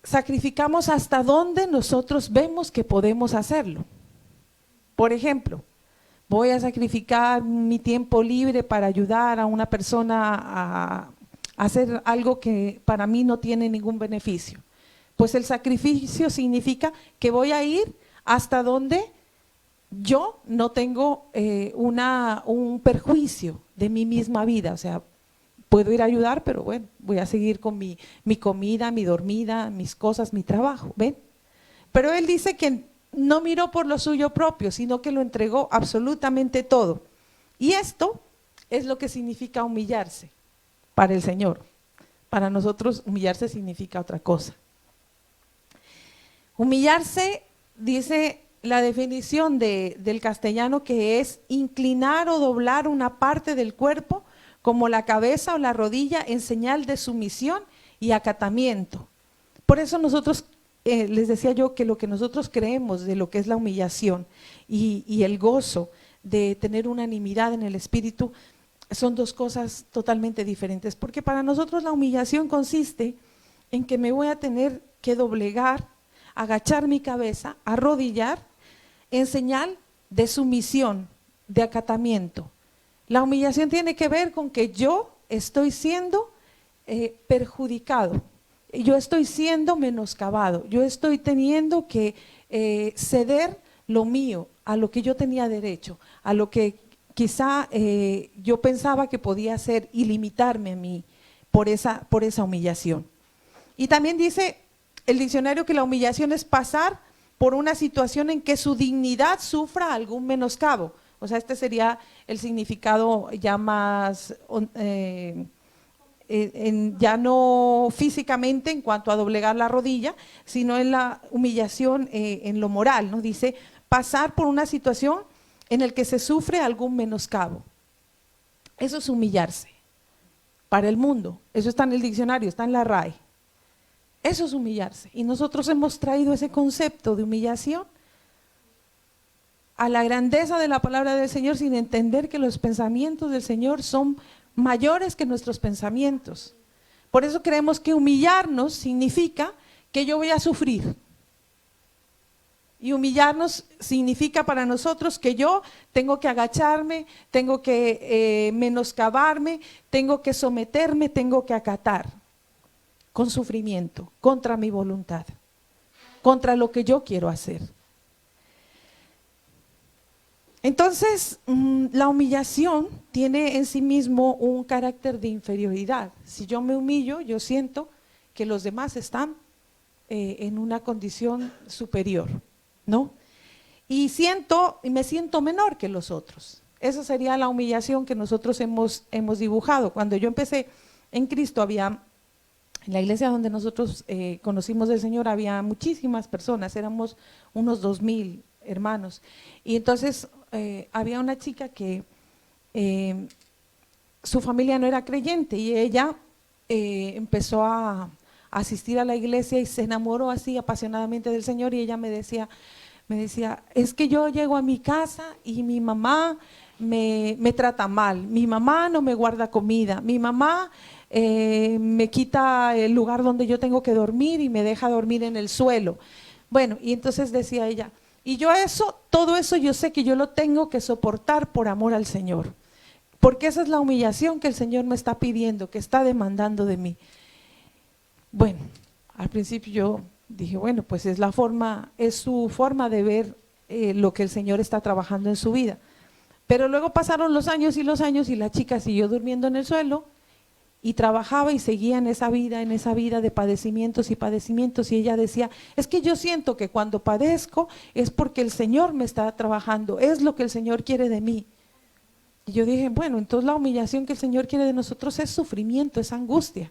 sacrificamos hasta donde nosotros vemos que podemos hacerlo. Por ejemplo, voy a sacrificar mi tiempo libre para ayudar a una persona a hacer algo que para mí no tiene ningún beneficio. Pues el sacrificio significa que voy a ir hasta donde yo no tengo un perjuicio de mi misma vida. O sea, puedo ir a ayudar, pero bueno, voy a seguir con mi comida, mi dormida, mis cosas, mi trabajo, ¿ven? Pero Él dice que no miró por lo suyo propio, sino que lo entregó absolutamente todo. Y esto es lo que significa humillarse para el Señor. Para nosotros humillarse significa otra cosa. Humillarse, dice la definición del castellano, que es inclinar o doblar una parte del cuerpo como la cabeza o la rodilla en señal de sumisión y acatamiento. Por eso nosotros, les decía yo que lo que nosotros creemos de lo que es la humillación y el gozo de tener unanimidad en el espíritu son dos cosas totalmente diferentes, porque para nosotros la humillación consiste en que me voy a tener que doblegar, agachar mi cabeza, arrodillar en señal de sumisión, de acatamiento. La humillación tiene que ver con que yo estoy siendo perjudicado, yo estoy siendo menoscabado, yo estoy teniendo que ceder lo mío, a lo que yo tenía derecho, a lo que quizá yo pensaba que podía hacer y limitarme a mí por esa humillación. Y también dice el diccionario que la humillación es pasar por una situación en que su dignidad sufra algún menoscabo. O sea, este sería el significado ya más, ya no físicamente en cuanto a doblegar la rodilla, sino en la humillación en lo moral, ¿no? Dice, pasar por una situación en la que se sufre algún menoscabo. Eso es humillarse para el mundo. Eso está en el diccionario, está en la RAE. Eso es humillarse. Y nosotros hemos traído ese concepto de humillación a la grandeza de la palabra del Señor sin entender que los pensamientos del Señor son mayores que nuestros pensamientos. Por eso creemos que humillarnos significa que yo voy a sufrir. Y humillarnos significa para nosotros que yo tengo que agacharme, tengo que menoscabarme, tengo que someterme, tengo que acatar con sufrimiento, contra mi voluntad, contra lo que yo quiero hacer. Entonces, la humillación tiene en sí mismo un carácter de inferioridad. Si yo me humillo, yo siento que los demás están en una condición superior, ¿no? Y me siento menor que los otros. Esa sería la humillación que nosotros hemos dibujado. Cuando yo empecé en Cristo, en la iglesia donde nosotros conocimos al Señor, había muchísimas personas, éramos unos 2000 hermanos. Y entonces había una chica que su familia no era creyente y ella empezó a asistir a la iglesia y se enamoró así apasionadamente del Señor, y ella me decía, me decía, es que yo llego a mi casa y mi mamá me trata mal, mi mamá no me guarda comida, mi mamá me quita el lugar donde yo tengo que dormir y me deja dormir en el suelo. Bueno, y entonces decía ella, y yo eso, todo eso yo sé que yo lo tengo que soportar por amor al Señor, porque esa es la humillación que el Señor me está pidiendo, que está demandando de mí. Bueno, al principio yo dije, bueno, pues es su forma de ver lo que el Señor está trabajando en su vida. Pero luego pasaron los años y la chica siguió durmiendo en el suelo y trabajaba y seguía en esa vida de padecimientos y padecimientos, y ella decía, es que yo siento que cuando padezco es porque el Señor me está trabajando, es lo que el Señor quiere de mí. Y yo dije, bueno, entonces la humillación que el Señor quiere de nosotros es sufrimiento, es angustia.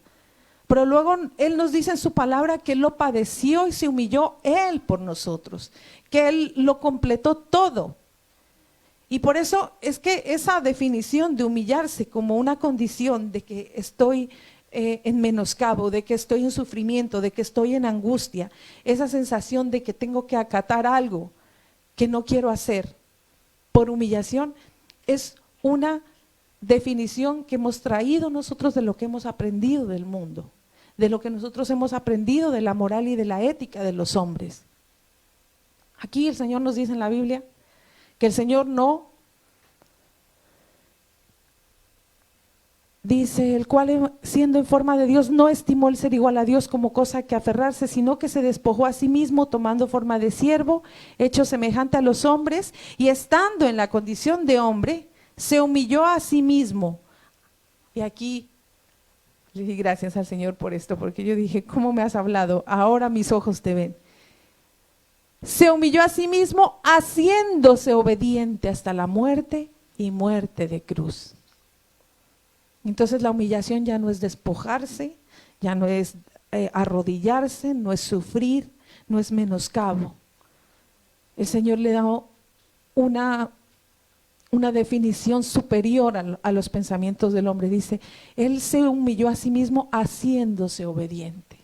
Pero luego Él nos dice en su palabra que Él lo padeció y se humilló Él por nosotros, que Él lo completó todo. Y por eso es que esa definición de humillarse como una condición de que estoy en menoscabo, de que estoy en sufrimiento, de que estoy en angustia, esa sensación de que tengo que acatar algo que no quiero hacer por humillación, es una definición que hemos traído nosotros de lo que hemos aprendido del mundo, de lo que nosotros hemos aprendido de la moral y de la ética de los hombres. Aquí el Señor nos dice en la Biblia que el Señor no, dice, el cual siendo en forma de Dios no estimó el ser igual a Dios como cosa que aferrarse, sino que se despojó a sí mismo tomando forma de siervo, hecho semejante a los hombres, y estando en la condición de hombre, se humilló a sí mismo. Y aquí le di gracias al Señor por esto, porque yo dije, ¿cómo me has hablado? Ahora mis ojos te ven. Se humilló a sí mismo, haciéndose obediente hasta la muerte y muerte de cruz. Entonces la humillación ya no es despojarse, ya no es arrodillarse, no es sufrir, no es menoscabo. El Señor le da una definición superior a los pensamientos del hombre. Dice, Él se humilló a sí mismo haciéndose obediente.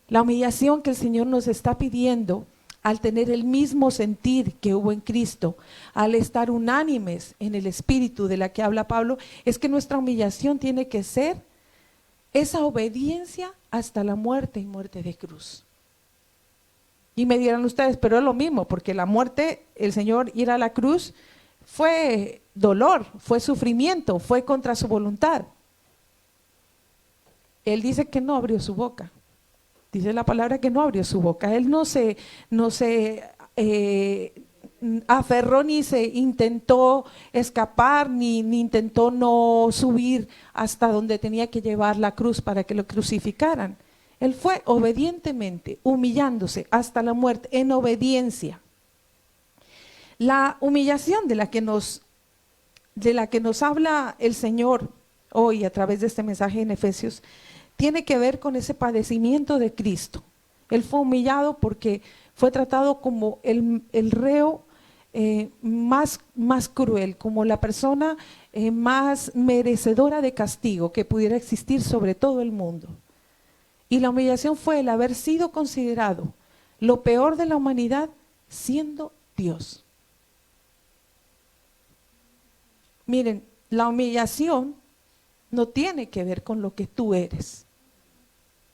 La humillación que el Señor nos está pidiendo, al tener el mismo sentir que hubo en Cristo, al estar unánimes en el Espíritu de la que habla Pablo, es que nuestra humillación tiene que ser esa obediencia hasta la muerte y muerte de cruz. Y me dirán ustedes, pero es lo mismo, porque la muerte, el Señor ir a la cruz, fue dolor, fue sufrimiento, fue contra su voluntad. Él dice que no abrió su boca. Dice la palabra que no abrió su boca. Él no se aferró ni se intentó escapar, ni intentó no subir hasta donde tenía que llevar la cruz para que lo crucificaran. Él fue obedientemente, humillándose hasta la muerte, en obediencia. La humillación de la que nos habla el Señor hoy a través de este mensaje en Efesios, tiene que ver con ese padecimiento de Cristo. Él fue humillado porque fue tratado como el reo más cruel, como la persona más merecedora de castigo que pudiera existir sobre todo el mundo. Y la humillación fue el haber sido considerado lo peor de la humanidad siendo Dios. Miren, la humillación no tiene que ver con lo que tú eres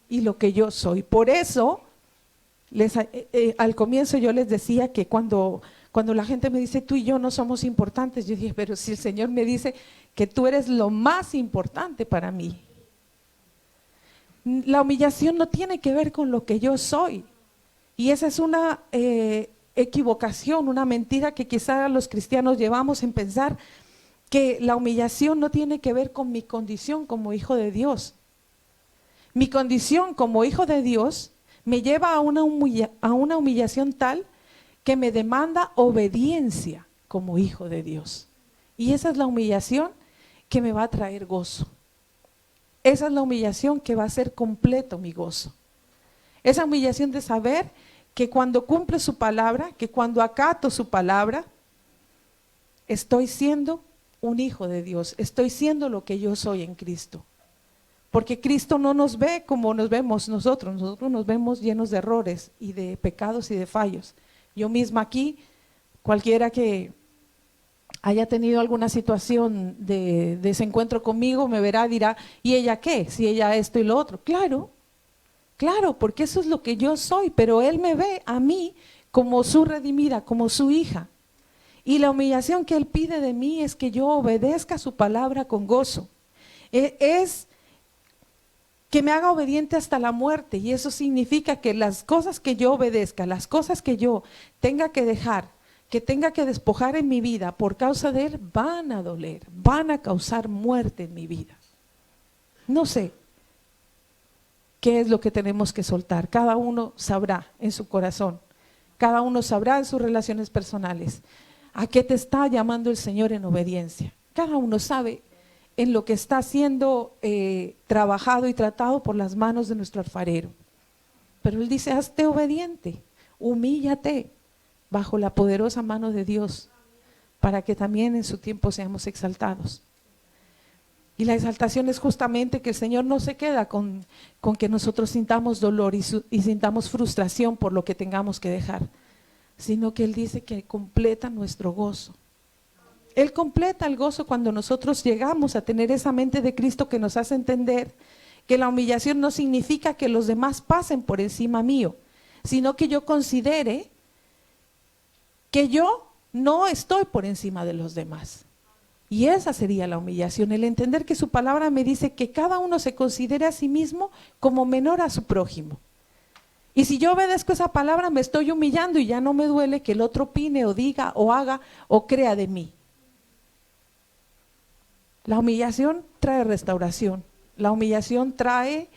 y lo que yo soy. Por eso, al comienzo yo les decía que cuando la gente me dice, tú y yo no somos importantes, yo dije, pero si el Señor me dice que tú eres lo más importante para mí. La humillación no tiene que ver con lo que yo soy. Y esa es una equivocación, una mentira que quizá los cristianos llevamos en pensar que la humillación no tiene que ver con mi condición como hijo de Dios. Mi condición como hijo de Dios me lleva a una humillación tal que me demanda obediencia como hijo de Dios. Y esa es la humillación que me va a traer gozo. Esa es la humillación que va a hacer completo mi gozo. Esa humillación de saber que cuando cumple su palabra, que cuando acato su palabra, estoy siendo un hijo de Dios, estoy siendo lo que yo soy en Cristo. Porque Cristo no nos ve como nos vemos nosotros nos vemos llenos de errores y de pecados y de fallos. Yo misma aquí, cualquiera que haya tenido alguna situación de desencuentro conmigo, me verá, dirá, ¿y ella qué? Si ella esto y lo otro. Claro, claro, porque eso es lo que yo soy, pero Él me ve a mí como su redimida, como su hija. Y la humillación que Él pide de mí es que yo obedezca su palabra con gozo. Es que me haga obediente hasta la muerte, y eso significa que las cosas que yo obedezca, las cosas que yo tenga que dejar, que tenga que despojar en mi vida por causa de Él, van a doler, van a causar muerte en mi vida. No sé qué es lo que tenemos que soltar, cada uno sabrá en su corazón, cada uno sabrá en sus relaciones personales a qué te está llamando el Señor en obediencia. Cada uno sabe en lo que está siendo trabajado y tratado por las manos de nuestro alfarero. Pero Él dice, hazte obediente, humíllate bajo la poderosa mano de Dios, para que también en su tiempo seamos exaltados. Y la exaltación es justamente que el Señor no se queda con que nosotros sintamos dolor y sintamos frustración por lo que tengamos que dejar, sino que Él dice que completa nuestro gozo. Él completa el gozo cuando nosotros llegamos a tener esa mente de Cristo que nos hace entender que la humillación no significa que los demás pasen por encima mío, sino que yo considere que yo no estoy por encima de los demás. Y esa sería la humillación, el entender que su palabra me dice que cada uno se considere a sí mismo como menor a su prójimo. Y si yo obedezco esa palabra, me estoy humillando y ya no me duele que el otro opine o diga o haga o crea de mí. La humillación trae restauración, la humillación trae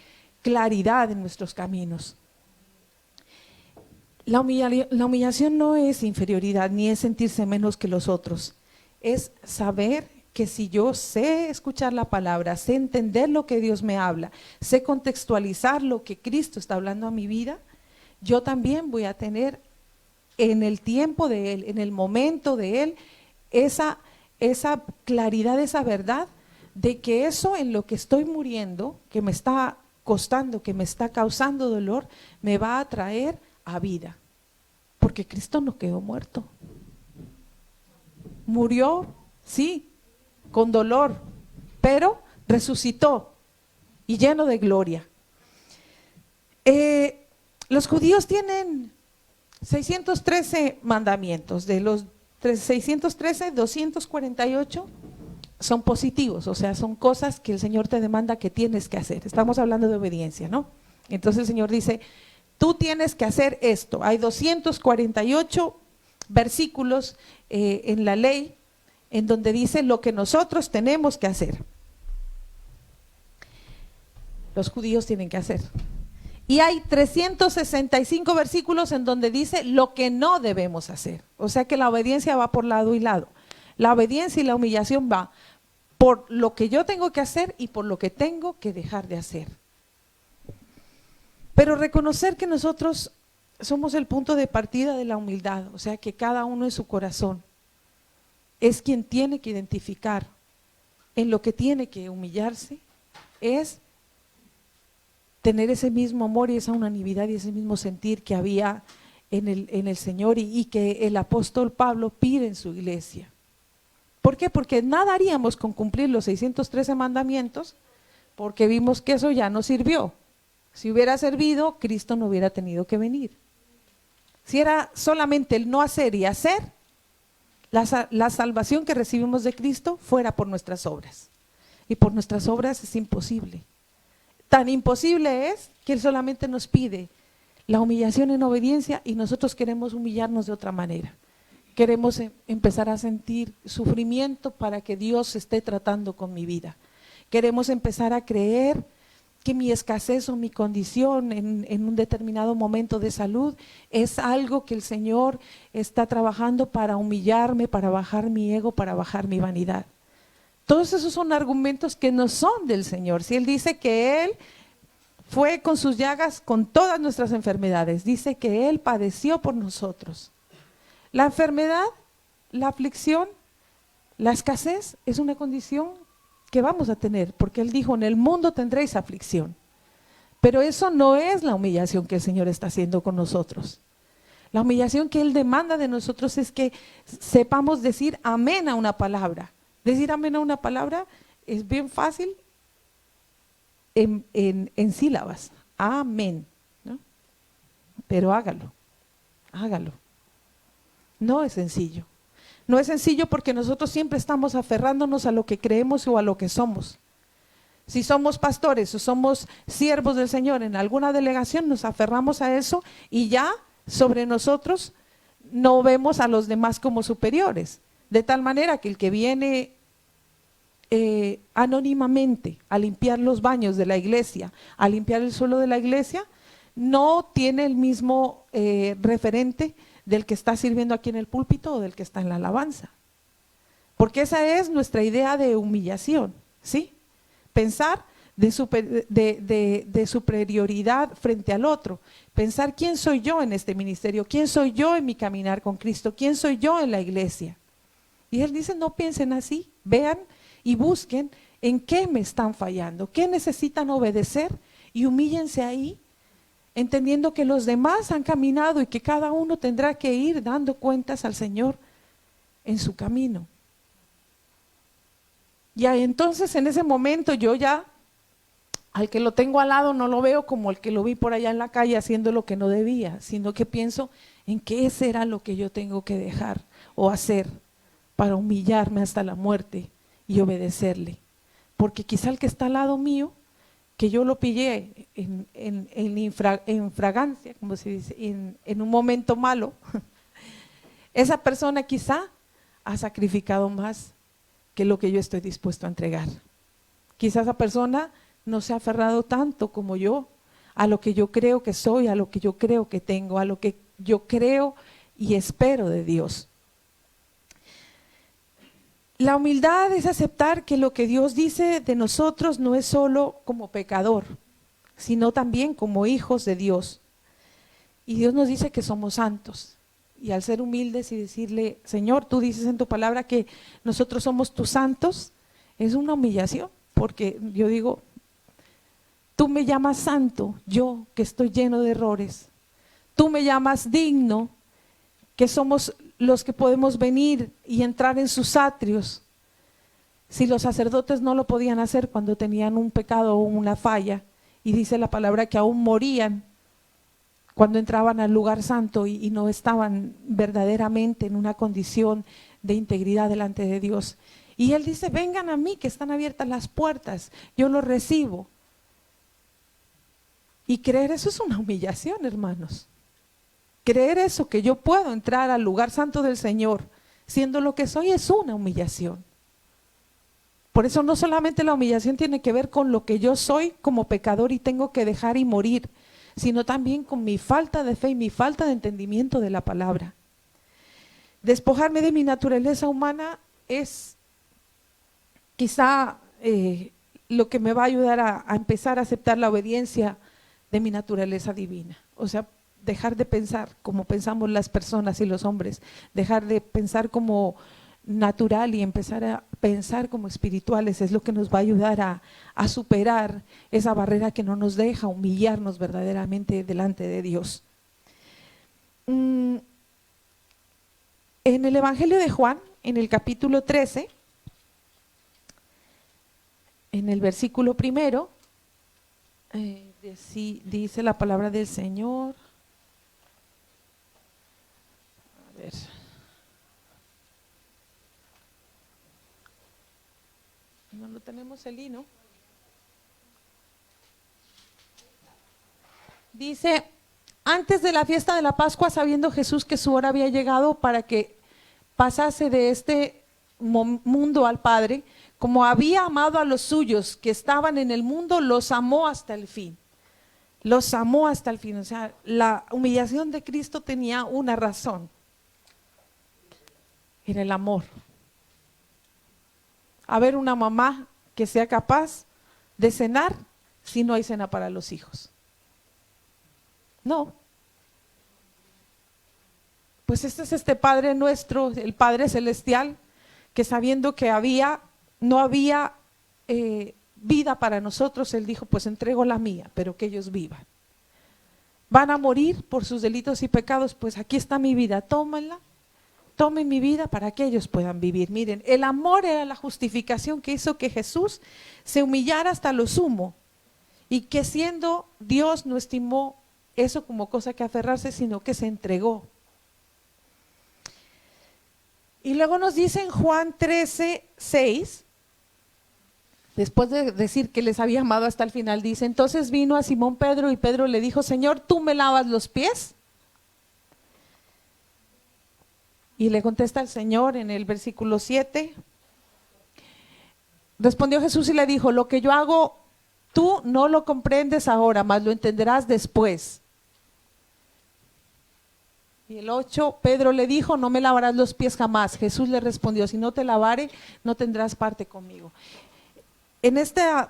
claridad en nuestros caminos. La humillación no es inferioridad ni es sentirse menos que los otros, es saber que si yo sé escuchar la palabra, sé entender lo que Dios me habla, sé contextualizar lo que Cristo está hablando a mi vida, yo también voy a tener en el tiempo de Él, en el momento de Él, esa claridad, esa verdad de que eso en lo que estoy muriendo, que me está costando, que me está causando dolor, me va a traer a vida, porque Cristo no quedó muerto. Murió, sí, con dolor, pero resucitó y lleno de gloria. Los judíos tienen 613 mandamientos, de los 613, 248 son positivos, o sea, son cosas que el Señor te demanda que tienes que hacer. Estamos hablando de obediencia, ¿no? Entonces el Señor dice, tú tienes que hacer esto. Hay 248 versículos en la ley en donde dice lo que nosotros tenemos que hacer. Los judíos tienen que hacer. Y hay 365 versículos en donde dice lo que no debemos hacer. O sea que la obediencia va por lado y lado. La obediencia y la humillación va por lo que yo tengo que hacer y por lo que tengo que dejar de hacer. Pero reconocer que nosotros somos el punto de partida de la humildad, o sea que cada uno en su corazón es quien tiene que identificar en lo que tiene que humillarse, es tener ese mismo amor y esa unanimidad y ese mismo sentir que había en el Señor y que el apóstol Pablo pide en su iglesia. ¿Por qué? Porque nada haríamos con cumplir los 613 mandamientos, porque vimos que eso ya no sirvió. Si hubiera servido, Cristo no hubiera tenido que venir. Si era solamente el no hacer y hacer, la salvación que recibimos de Cristo fuera por nuestras obras. Y por nuestras obras es imposible. Tan imposible es que Él solamente nos pide la humillación en obediencia y nosotros queremos humillarnos de otra manera. Queremos empezar a sentir sufrimiento para que Dios esté tratando con mi vida. Queremos empezar a creer que mi escasez o mi condición en un determinado momento de salud es algo que el Señor está trabajando para humillarme, para bajar mi ego, para bajar mi vanidad. Todos esos son argumentos que no son del Señor. Si Él dice que Él fue con sus llagas con todas nuestras enfermedades, dice que Él padeció por nosotros. La enfermedad, la aflicción, la escasez es una condición que vamos a tener, porque Él dijo, en el mundo tendréis aflicción. Pero eso no es la humillación que el Señor está haciendo con nosotros. La humillación que Él demanda de nosotros es que sepamos decir amén a una palabra. Decir amén a una palabra es bien fácil en sílabas. Amén, ¿no? Pero hágalo, hágalo. No es sencillo. No es sencillo porque nosotros siempre estamos aferrándonos a lo que creemos o a lo que somos. Si somos pastores o somos siervos del Señor en alguna delegación, nos aferramos a eso y ya sobre nosotros no vemos a los demás como superiores. De tal manera que el que viene anónimamente a limpiar los baños de la iglesia, a limpiar el suelo de la iglesia, no tiene el mismo referente del que está sirviendo aquí en el púlpito o del que está en la alabanza. Porque esa es nuestra idea de humillación, ¿sí? Pensar de superioridad frente al otro. Pensar quién soy yo en este ministerio, quién soy yo en mi caminar con Cristo, quién soy yo en la iglesia. Y Él dice, no piensen así, vean y busquen en qué me están fallando, qué necesitan obedecer y humíllense ahí, entendiendo que los demás han caminado y que cada uno tendrá que ir dando cuentas al Señor en su camino. Y entonces en ese momento yo ya al que lo tengo al lado no lo veo como el que lo vi por allá en la calle haciendo lo que no debía, sino que pienso en qué será lo que yo tengo que dejar o hacer para humillarme hasta la muerte y obedecerle. Porque quizá el que está al lado mío, que yo lo pillé en fragancia, como se dice, en un momento malo, esa persona quizá ha sacrificado más que lo que yo estoy dispuesto a entregar. Quizá esa persona no se ha aferrado tanto como yo a lo que yo creo que soy, a lo que yo creo que tengo, a lo que yo creo y espero de Dios. La humildad es aceptar que lo que Dios dice de nosotros no es solo como pecador, sino también como hijos de Dios. Y Dios nos dice que somos santos. Y al ser humildes y decirle, Señor, tú dices en tu palabra que nosotros somos tus santos, es una humillación, porque yo digo, tú me llamas santo, yo que estoy lleno de errores. Tú me llamas digno, que somos los que podemos venir y entrar en sus atrios. Si los sacerdotes no lo podían hacer cuando tenían un pecado o una falla, y dice la palabra que aún morían cuando entraban al lugar santo y no estaban verdaderamente en una condición de integridad delante de Dios. Y Él dice, vengan a mí que están abiertas las puertas, yo los recibo. Y creer eso es una humillación, hermanos. Creer eso, que yo puedo entrar al lugar santo del Señor siendo lo que soy, es una humillación. Por eso no solamente la humillación tiene que ver con lo que yo soy como pecador y tengo que dejar y morir, sino también con mi falta de fe y mi falta de entendimiento de la palabra. Despojarme de mi naturaleza humana es quizá lo que me va a ayudar a empezar a aceptar la obediencia de mi naturaleza divina. O sea, dejar de pensar como pensamos las personas y los hombres, dejar de pensar como natural y empezar a pensar como espirituales es lo que nos va a ayudar a superar esa barrera que no nos deja humillarnos verdaderamente delante de Dios. En el Evangelio de Juan, en el capítulo 13, en el versículo 1, dice la palabra del Señor. A ver. No lo tenemos el hino. Dice, antes de la fiesta de la Pascua, sabiendo Jesús que su hora había llegado para que pasase de este mundo al Padre, como había amado a los suyos que estaban en el mundo, los amó hasta el fin. Los amó hasta el fin. O sea, la humillación de Cristo tenía una razón. Era el amor. A ver, una mamá que sea capaz de cenar si no hay cena para los hijos. No. Pues este es este Padre nuestro, el Padre Celestial, que sabiendo que no había vida para nosotros, Él dijo, pues entrego la mía, pero que ellos vivan. van a morir por sus delitos y pecados, pues aquí está mi vida, tómenla, tomen mi vida para que ellos puedan vivir. Miren, el amor era la justificación que hizo que Jesús se humillara hasta lo sumo y que siendo Dios no estimó eso como cosa que aferrarse, sino que se entregó. Y luego nos dice en Juan 13:6, después de decir que les había amado hasta el final, dice, entonces vino a Simón Pedro y Pedro le dijo, Señor, ¿tú me lavas los pies? Y le contesta el Señor en el versículo 7, respondió Jesús y le dijo, lo que yo hago tú no lo comprendes ahora, mas lo entenderás después. Y el 8, Pedro le dijo, no me lavarás los pies jamás. Jesús le respondió, si no te lavare, no tendrás parte conmigo. En este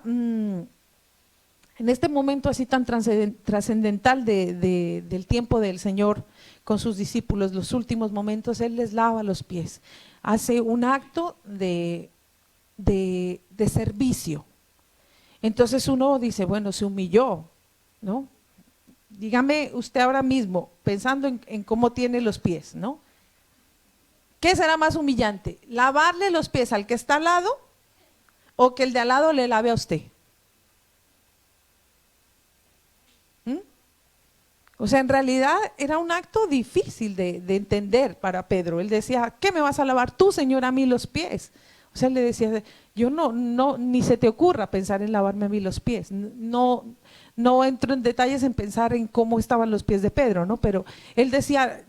momento así tan trascendental del tiempo del Señor con sus discípulos, los últimos momentos, Él les lava los pies. Hace un acto de servicio. Entonces uno dice, bueno, se humilló, ¿no? Dígame usted ahora mismo, pensando en cómo tiene los pies, ¿no? ¿Qué será más humillante? ¿Lavarle los pies al que está al lado o que el de al lado le lave a usted? O sea, en realidad era un acto difícil de entender para Pedro. Él decía, ¿qué me vas a lavar tú, Señor, a mí los pies? O sea, él le decía, yo no, ni se te ocurra pensar en lavarme a mí los pies. No entro en detalles en pensar en cómo estaban los pies de Pedro, ¿no? Pero él decía,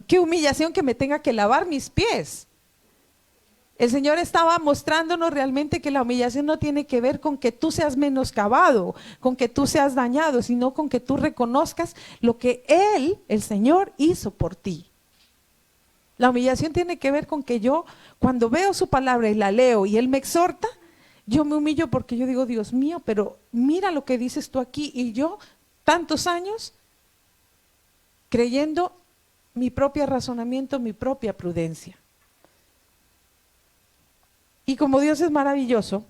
qué humillación que me tenga que lavar mis pies. El Señor estaba mostrándonos realmente que la humillación no tiene que ver con que tú seas menoscabado, con que tú seas dañado, sino con que tú reconozcas lo que Él, el Señor, hizo por ti. La humillación tiene que ver con que yo, cuando veo su palabra y la leo y Él me exhorta, yo me humillo porque yo digo, Dios mío, pero mira lo que dices tú aquí, y yo, tantos años, creyendo mi propio razonamiento, mi propia prudencia. Y como Dios es maravilloso,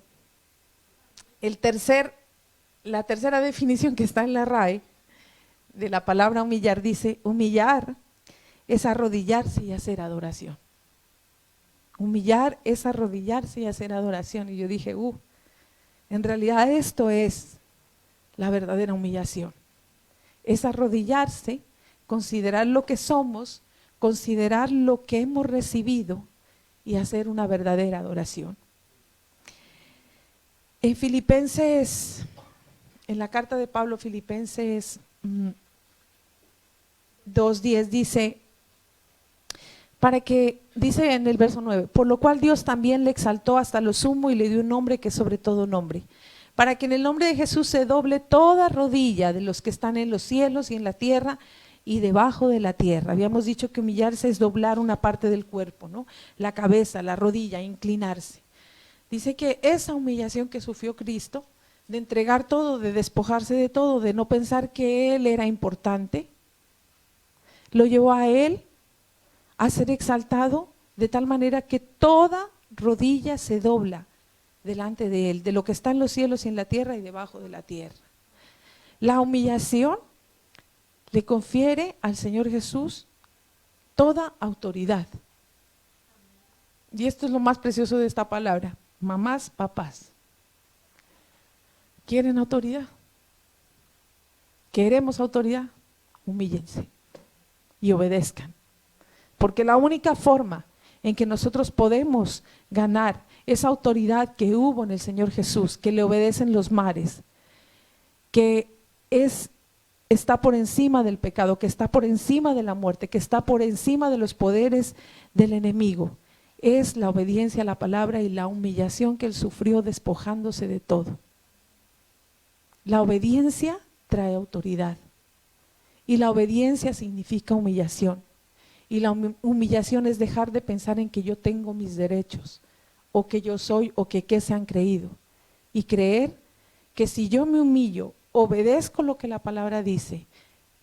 la tercera definición que está en la RAE de la palabra humillar dice, humillar es arrodillarse y hacer adoración. Humillar es arrodillarse y hacer adoración. Y yo dije, en realidad esto es la verdadera humillación. Es arrodillarse, considerar lo que somos, considerar lo que hemos recibido y hacer una verdadera adoración. En Filipenses, en la carta de Pablo, Filipenses 2:10 dice, dice en el verso 9, por lo cual Dios también le exaltó hasta lo sumo y le dio un nombre que es sobre todo nombre, para que en el nombre de Jesús se doble toda rodilla de los que están en los cielos y en la tierra y debajo de la tierra. Habíamos dicho que humillarse es doblar una parte del cuerpo, ¿no? La cabeza, la rodilla, inclinarse. Dice que esa humillación que sufrió Cristo, de entregar todo, de despojarse de todo, de no pensar que Él era importante, lo llevó a Él a ser exaltado de tal manera que toda rodilla se dobla delante de Él, de lo que está en los cielos y en la tierra y debajo de la tierra. La humillación le confiere al Señor Jesús toda autoridad. Y esto es lo más precioso de esta palabra. Mamás, papás, ¿quieren autoridad? ¿Queremos autoridad? Humíllense y obedezcan. Porque la única forma en que nosotros podemos ganar esa autoridad que hubo en el Señor Jesús, que le obedecen los mares, que está por encima del pecado, que está por encima de la muerte, que está por encima de los poderes del enemigo, es la obediencia a la palabra y la humillación que Él sufrió despojándose de todo. La obediencia trae autoridad y la obediencia significa humillación. Y la humillación es dejar de pensar en que yo tengo mis derechos, o que yo soy, o que qué se han creído. Y creer que si yo me humillo, obedezco lo que la palabra dice,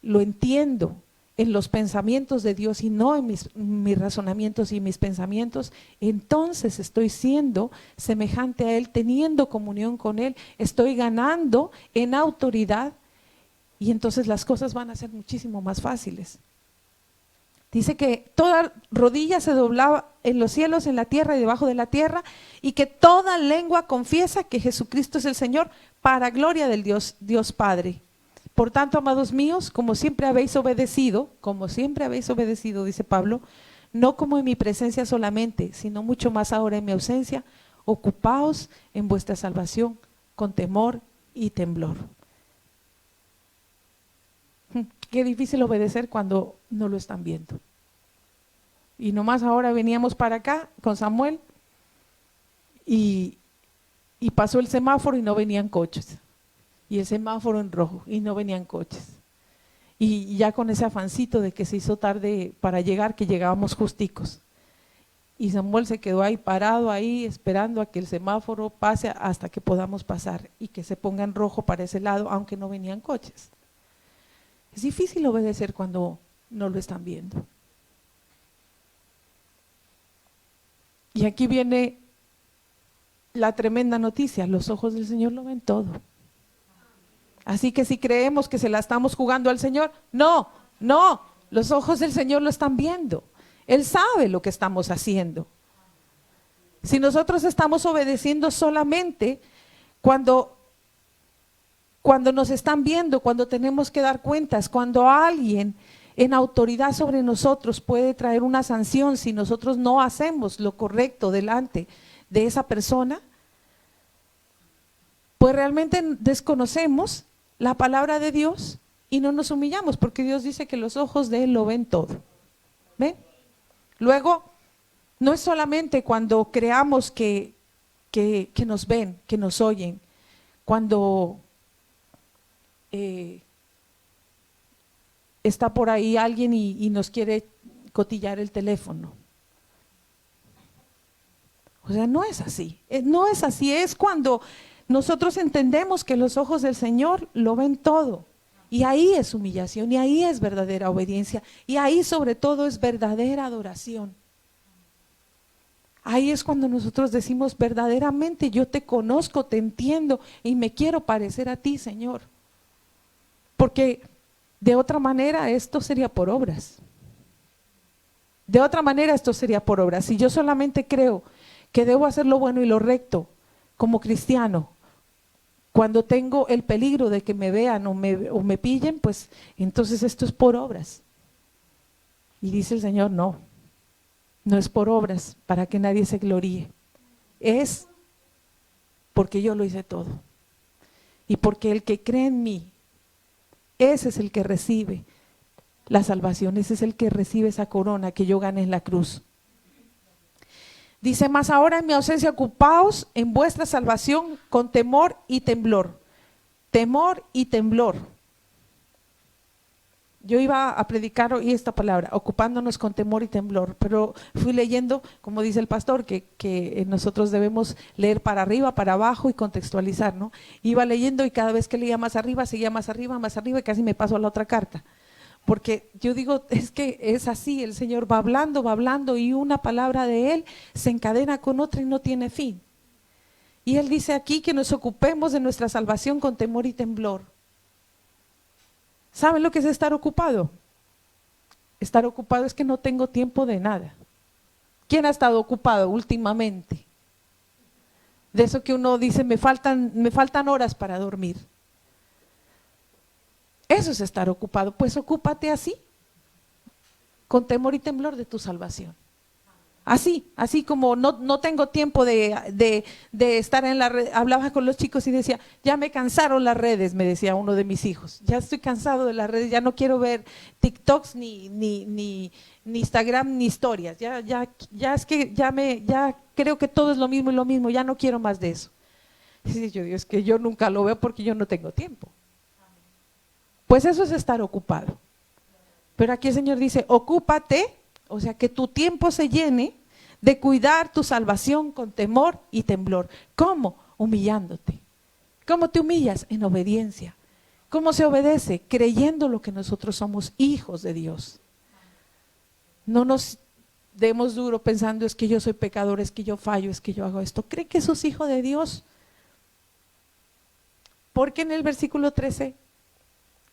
lo entiendo en los pensamientos de Dios y no en mis razonamientos y mis pensamientos, entonces estoy siendo semejante a Él, teniendo comunión con Él, estoy ganando en autoridad y entonces las cosas van a ser muchísimo más fáciles. Dice que toda rodilla se doblaba en los cielos, en la tierra y debajo de la tierra, y que toda lengua confiesa que Jesucristo es el Señor, para gloria del Dios Padre. Por tanto, amados míos, como siempre habéis obedecido, dice Pablo, no como en mi presencia solamente, sino mucho más ahora en mi ausencia, ocupaos en vuestra salvación con temor y temblor. Qué difícil obedecer cuando no lo están viendo. Y nomás ahora veníamos para acá con Samuel y pasó el semáforo y no venían coches. Y el semáforo en rojo y no venían coches. Y ya con ese afancito de que se hizo tarde para llegar, que llegábamos justicos. Y Samuel se quedó ahí parado ahí esperando a que el semáforo pase hasta que podamos pasar y que se ponga en rojo para ese lado, aunque no venían coches. Es difícil obedecer cuando no lo están viendo. Y aquí viene la tremenda noticia, los ojos del Señor lo ven todo. Así que si creemos que se la estamos jugando al Señor, no, los ojos del Señor lo están viendo. Él sabe lo que estamos haciendo. Si nosotros estamos obedeciendo solamente cuando nos están viendo, cuando tenemos que dar cuentas, cuando alguien en autoridad sobre nosotros puede traer una sanción si nosotros no hacemos lo correcto delante de esa persona, pues realmente desconocemos la palabra de Dios y no nos humillamos, porque Dios dice que los ojos de Él lo ven todo. ¿Ven? Luego, no es solamente cuando creamos que nos ven, que nos oyen, cuando está por ahí alguien y nos quiere cotillar el teléfono. O sea, no es así, es cuando nosotros entendemos que los ojos del Señor lo ven todo, y ahí es humillación, y ahí es verdadera obediencia, y ahí sobre todo es verdadera adoración. Ahí es cuando nosotros decimos verdaderamente yo te conozco, te entiendo y me quiero parecer a ti, Señor. Porque de otra manera esto sería por obras. Si yo solamente creo que debo hacer lo bueno y lo recto como cristiano, cuando tengo el peligro de que me vean o me pillen, pues entonces esto es por obras. Y dice el Señor, no es por obras para que nadie se gloríe, es porque yo lo hice todo. Y porque el que cree en mí, ese es el que recibe la salvación, ese es el que recibe esa corona que yo gané en la cruz. Dice, más ahora en mi ausencia ocupaos en vuestra salvación con temor y temblor. Temor y temblor. Yo iba a predicar hoy esta palabra, ocupándonos con temor y temblor, pero fui leyendo, como dice el pastor, que nosotros debemos leer para arriba, para abajo y contextualizar, ¿no? Iba leyendo y cada vez que leía más arriba, seguía más arriba y casi me paso a la otra carta. Porque yo digo, es que es así, el Señor va hablando y una palabra de Él se encadena con otra y no tiene fin. Y Él dice aquí que nos ocupemos de nuestra salvación con temor y temblor. ¿Saben lo que es estar ocupado? Estar ocupado es que no tengo tiempo de nada. ¿Quién ha estado ocupado últimamente? De eso que uno dice, me faltan horas para dormir. Eso es estar ocupado. Pues ocúpate así, con temor y temblor de tu salvación. Así como no tengo tiempo de estar en la red. Hablaba con los chicos y decía, ya me cansaron las redes, me decía uno de mis hijos. Ya estoy cansado de las redes, ya no quiero ver TikToks ni Instagram ni historias. Ya es que ya creo que todo es lo mismo, ya no quiero más de eso. Y dice yo, Dios, que yo nunca lo veo porque yo no tengo tiempo. Pues eso es estar ocupado. Pero aquí el Señor dice, ocúpate, o sea, que tu tiempo se llene de cuidar tu salvación con temor y temblor. ¿Cómo? Humillándote. ¿Cómo te humillas? En obediencia. ¿Cómo se obedece? Creyendo lo que nosotros somos hijos de Dios. No nos demos duro pensando es que yo soy pecador, es que yo fallo, es que yo hago esto. ¿Cree que sos hijo de Dios? Porque en el versículo 13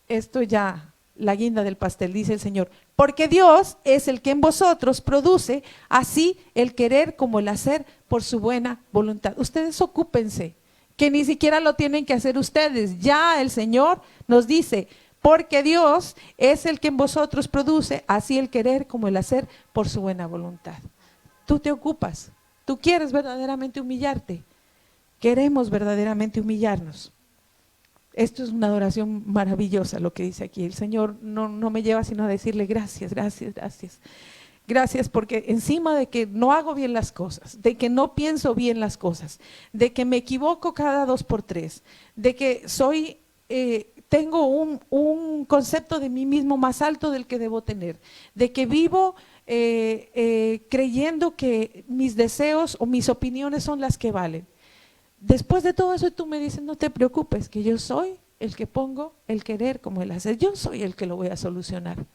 esto ya, la guinda del pastel, dice el Señor, porque Dios es el que en vosotros produce así el querer como el hacer por su buena voluntad. Ustedes ocúpense, que ni siquiera lo tienen que hacer ustedes. Ya el Señor nos dice, porque Dios es el que en vosotros produce así el querer como el hacer por su buena voluntad. Tú te ocupas, tú quieres verdaderamente humillarte, queremos verdaderamente humillarnos. Esto es una adoración maravillosa lo que dice aquí. El Señor no me lleva sino a decirle gracias, gracias, gracias. Gracias porque encima de que no hago bien las cosas, de que no pienso bien las cosas, de que me equivoco cada 2 por 3, de que tengo un concepto de mí mismo más alto del que debo tener, de que vivo creyendo que mis deseos o mis opiniones son las que valen. Después de todo eso tú me dices, no te preocupes, que yo soy el que pongo el querer como el hacer, yo soy el que lo voy a solucionar.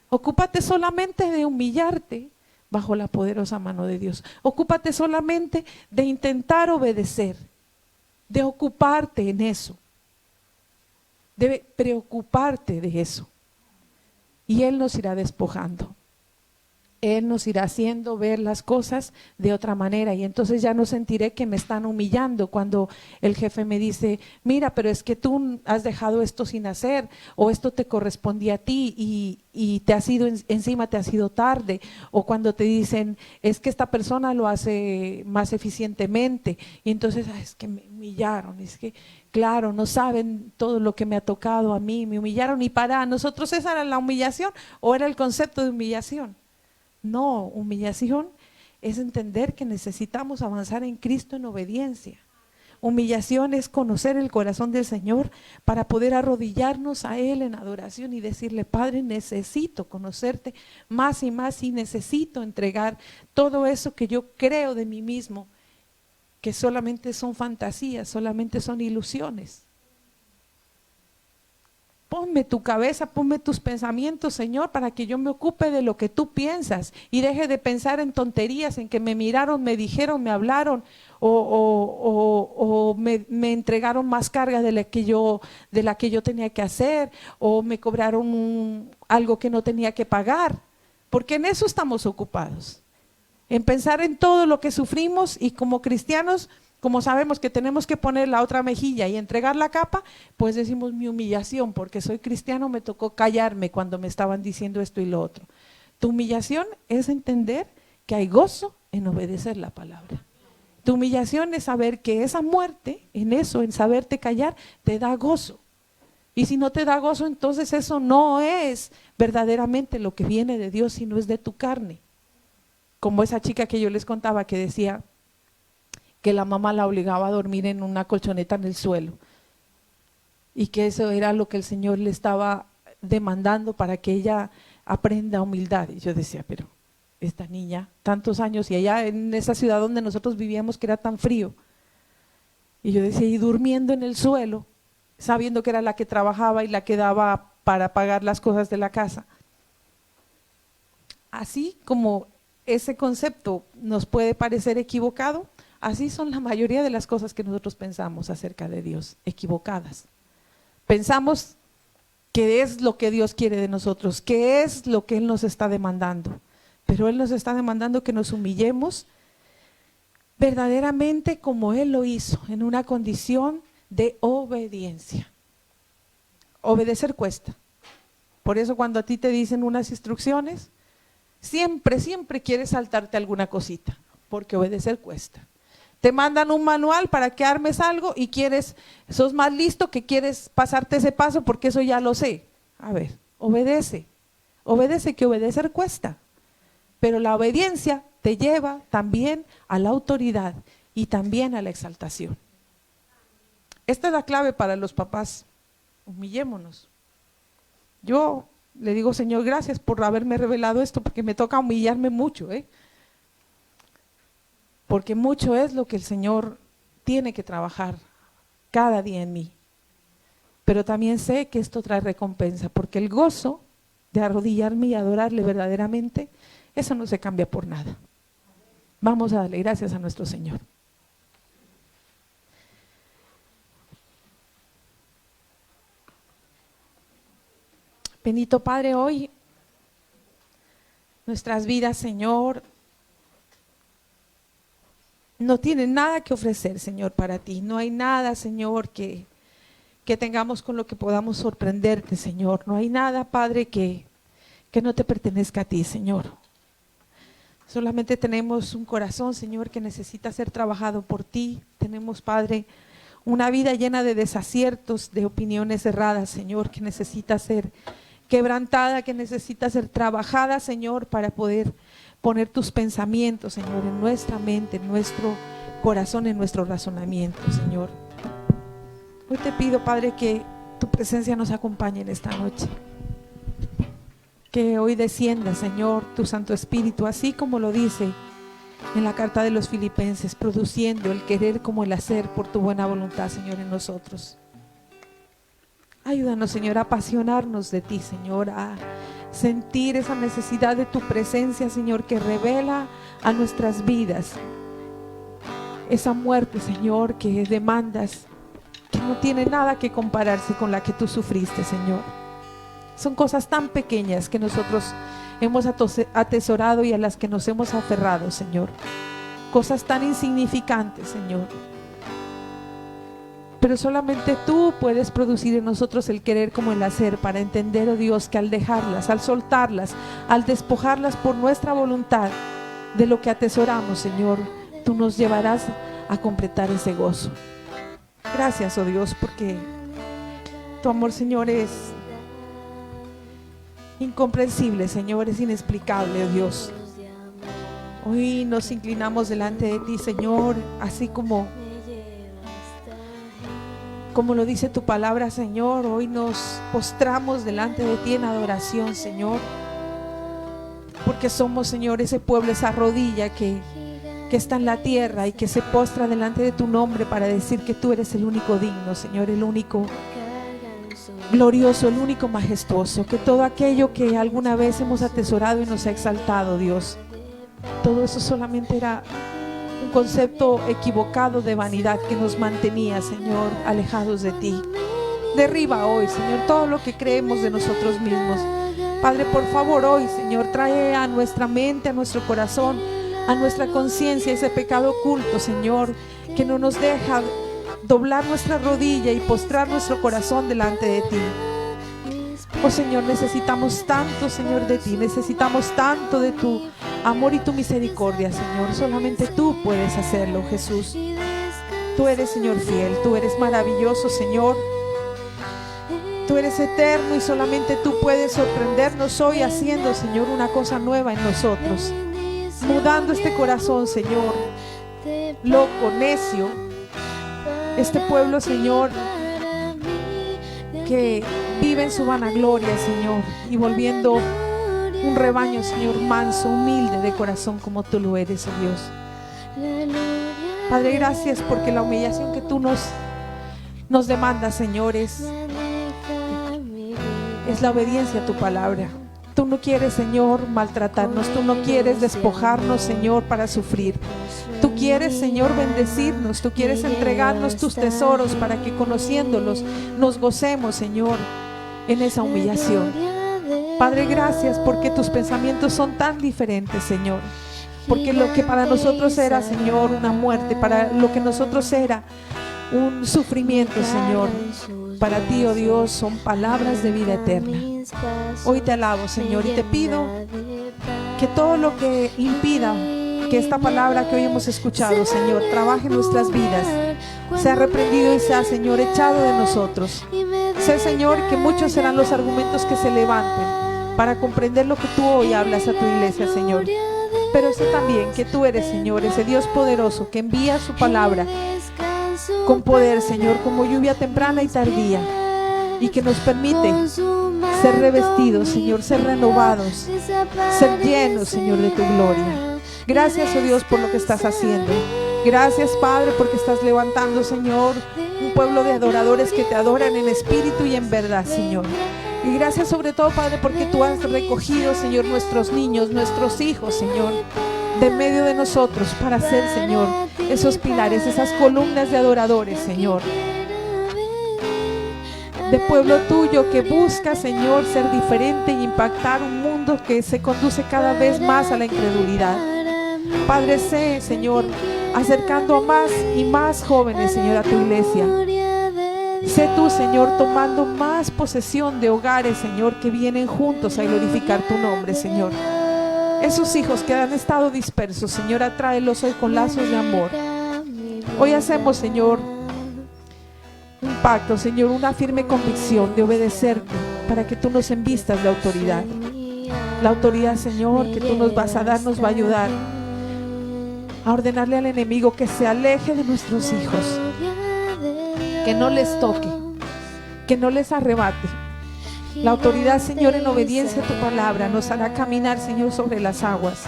Ocúpate solamente de humillarte bajo la poderosa mano de Dios. Ocúpate solamente de intentar obedecer, de ocuparte en eso, de preocuparte de eso. Y Él nos irá despojando. Él nos irá haciendo ver las cosas de otra manera y entonces ya no sentiré que me están humillando cuando el jefe me dice, mira, pero es que tú has dejado esto sin hacer o esto te correspondía a ti y te ha sido encima te ha sido tarde, o cuando te dicen, es que esta persona lo hace más eficientemente y entonces es que me humillaron, es que claro, no saben todo lo que me ha tocado a mí, me humillaron y para nosotros esa era la humillación o era el concepto de humillación. No, humillación es entender que necesitamos avanzar en Cristo en obediencia. Humillación es conocer el corazón del Señor para poder arrodillarnos a Él en adoración y decirle, Padre, necesito conocerte más y más y necesito entregar todo eso que yo creo de mí mismo, que solamente son fantasías, solamente son ilusiones. Ponme tu cabeza, ponme tus pensamientos, Señor, para que yo me ocupe de lo que tú piensas y deje de pensar en tonterías, en que me miraron, me dijeron, me hablaron o me entregaron más carga de la que yo tenía que hacer o me cobraron algo que no tenía que pagar, porque en eso estamos ocupados, en pensar en todo lo que sufrimos y como cristianos, como sabemos que tenemos que poner la otra mejilla y entregar la capa, pues decimos mi humillación, porque soy cristiano, me tocó callarme cuando me estaban diciendo esto y lo otro. Tu humillación es entender que hay gozo en obedecer la palabra. Tu humillación es saber que esa muerte, en eso, en saberte callar, te da gozo. Y si no te da gozo, entonces eso no es verdaderamente lo que viene de Dios, sino es de tu carne. Como esa chica que yo les contaba que decía que la mamá la obligaba a dormir en una colchoneta en el suelo y que eso era lo que el Señor le estaba demandando para que ella aprenda humildad. Y yo decía, pero esta niña, tantos años y allá en esa ciudad donde nosotros vivíamos que era tan frío, y yo decía, y durmiendo en el suelo, sabiendo que era la que trabajaba y la que daba para pagar las cosas de la casa. Así como ese concepto nos puede parecer equivocado, así son la mayoría de las cosas que nosotros pensamos acerca de Dios, equivocadas. Pensamos que es lo que Dios quiere de nosotros, que es lo que Él nos está demandando, pero Él nos está demandando que nos humillemos verdaderamente como Él lo hizo, en una condición de obediencia. Obedecer cuesta. Por eso cuando a ti te dicen unas instrucciones, siempre quieres saltarte alguna cosita, porque obedecer cuesta. Te mandan un manual para que armes algo y sos más listo que quieres pasarte ese paso porque eso ya lo sé. A ver, obedece que obedecer cuesta, pero la obediencia te lleva también a la autoridad y también a la exaltación. Esta es la clave para los papás, humillémonos. Yo le digo, Señor, gracias por haberme revelado esto porque me toca humillarme mucho, porque mucho es lo que el Señor tiene que trabajar cada día en mí. Pero también sé que esto trae recompensa, porque el gozo de arrodillarme y adorarle verdaderamente, eso no se cambia por nada. Vamos a darle gracias a nuestro Señor. Bendito Padre, hoy nuestras vidas, Señor, no tienen nada que ofrecer, Señor, para ti. No hay nada, Señor, que tengamos con lo que podamos sorprenderte, Señor. No hay nada, Padre, que no te pertenezca a ti, Señor. Solamente tenemos un corazón, Señor, que necesita ser trabajado por ti. Tenemos, Padre, una vida llena de desaciertos, de opiniones erradas, Señor, que necesita ser quebrantada, que necesita ser trabajada, Señor, para poder poner tus pensamientos, Señor, en nuestra mente, en nuestro corazón, en nuestro razonamiento, Señor. Hoy te pido, Padre, que tu presencia nos acompañe en esta noche. Que hoy descienda, Señor, tu Santo Espíritu, así como lo dice en la carta de los Filipenses, produciendo el querer como el hacer por tu buena voluntad, Señor, en nosotros. Ayúdanos, Señor, a apasionarnos de ti, Señor, a sentir esa necesidad de tu presencia, Señor, que revela a nuestras vidas esa muerte, Señor, que demandas, que no tiene nada que compararse con la que tú sufriste, Señor. Son cosas tan pequeñas que nosotros hemos atesorado y a las que nos hemos aferrado, Señor. Cosas tan insignificantes, Señor. Pero solamente tú puedes producir en nosotros el querer como el hacer, para entender, oh Dios, que al dejarlas, al soltarlas, al despojarlas por nuestra voluntad de lo que atesoramos, Señor, tú nos llevarás a completar ese gozo. Gracias, oh Dios, porque tu amor, Señor, es incomprensible, Señor, es inexplicable, oh Dios. Hoy nos inclinamos delante de ti, Señor, así como lo dice tu palabra, Señor. Hoy nos postramos delante de ti en adoración, Señor, porque somos, Señor, ese pueblo, esa rodilla que está en la tierra y que se postra delante de tu nombre para decir que tú eres el único digno, Señor, el único glorioso, el único majestuoso, que todo aquello que alguna vez hemos atesorado y nos ha exaltado, Dios, todo eso solamente era un concepto equivocado de vanidad que nos mantenía, Señor, alejados de ti. Derriba hoy, Señor, todo lo que creemos de nosotros mismos. Padre, por favor, hoy, Señor, trae a nuestra mente, a nuestro corazón, a nuestra conciencia ese pecado oculto, Señor, que no nos deja doblar nuestra rodilla y postrar nuestro corazón delante de ti. Oh Señor, necesitamos tanto, Señor, de ti, necesitamos tanto de tu amor y tu misericordia, Señor. Solamente tú puedes hacerlo, Jesús. Tú eres, Señor, fiel, tú eres maravilloso, Señor. Tú eres eterno y solamente tú puedes sorprendernos hoy haciendo, Señor, una cosa nueva en nosotros. Mudando este corazón, Señor, loco, necio. Este pueblo, Señor, que vive en su vanagloria, Señor, y volviendo un rebaño, Señor, manso, humilde de corazón como tú lo eres, oh Dios. Padre, gracias porque la humillación que tú nos demandas, Señor, es la obediencia a tu palabra. Tú no quieres, Señor, maltratarnos, tú no quieres despojarnos, Señor, para sufrir. Tú quieres, Señor, bendecirnos, tú quieres entregarnos tus tesoros para que conociéndolos nos gocemos, Señor, en esa humillación. Padre, gracias porque tus pensamientos son tan diferentes, Señor. Porque lo que para nosotros era, Señor, una muerte, para lo que nosotros era un sufrimiento, Señor, para ti, oh Dios, son palabras de vida eterna. Hoy te alabo, Señor, y te pido que todo lo que impida que esta palabra que hoy hemos escuchado, Señor, trabaje en nuestras vidas, sea reprendido y sea, Señor, echado de nosotros. Sé, Señor, que muchos serán los argumentos que se levanten para comprender lo que tú hoy hablas a tu iglesia, Señor. Pero sé también que tú eres, Señor, ese Dios poderoso que envía su palabra con poder, Señor, como lluvia temprana y tardía, y que nos permite ser revestidos, Señor, ser renovados, ser llenos, Señor, de tu gloria. Gracias, oh Dios, por lo que estás haciendo. Gracias, Padre, porque estás levantando, Señor, un pueblo de adoradores que te adoran en espíritu y en verdad, Señor. Y gracias sobre todo, Padre, porque tú has recogido, Señor, nuestros niños, nuestros hijos, Señor, de medio de nosotros para ser, Señor, esos pilares, esas columnas de adoradores, Señor. de pueblo tuyo que busca, Señor, ser diferente y impactar un mundo que se conduce cada vez más a la incredulidad. Padre, sé, Señor, acercando a más y más jóvenes, Señor, a tu iglesia. Sé tú, Señor, tomando más posesión de hogares, Señor, que vienen juntos a glorificar tu nombre, Señor. Esos hijos que han estado dispersos, Señor, atráelos hoy con lazos de amor. Hoy hacemos, Señor, un pacto, Señor, una firme convicción de obedecerte para que tú nos envistas de autoridad. La autoridad, Señor, que tú nos vas a dar, nos va a ayudar a ordenarle al enemigo que se aleje de nuestros hijos, que no les toque, que no les arrebate. La autoridad, Señor, en obediencia a tu palabra nos hará caminar, Señor, sobre las aguas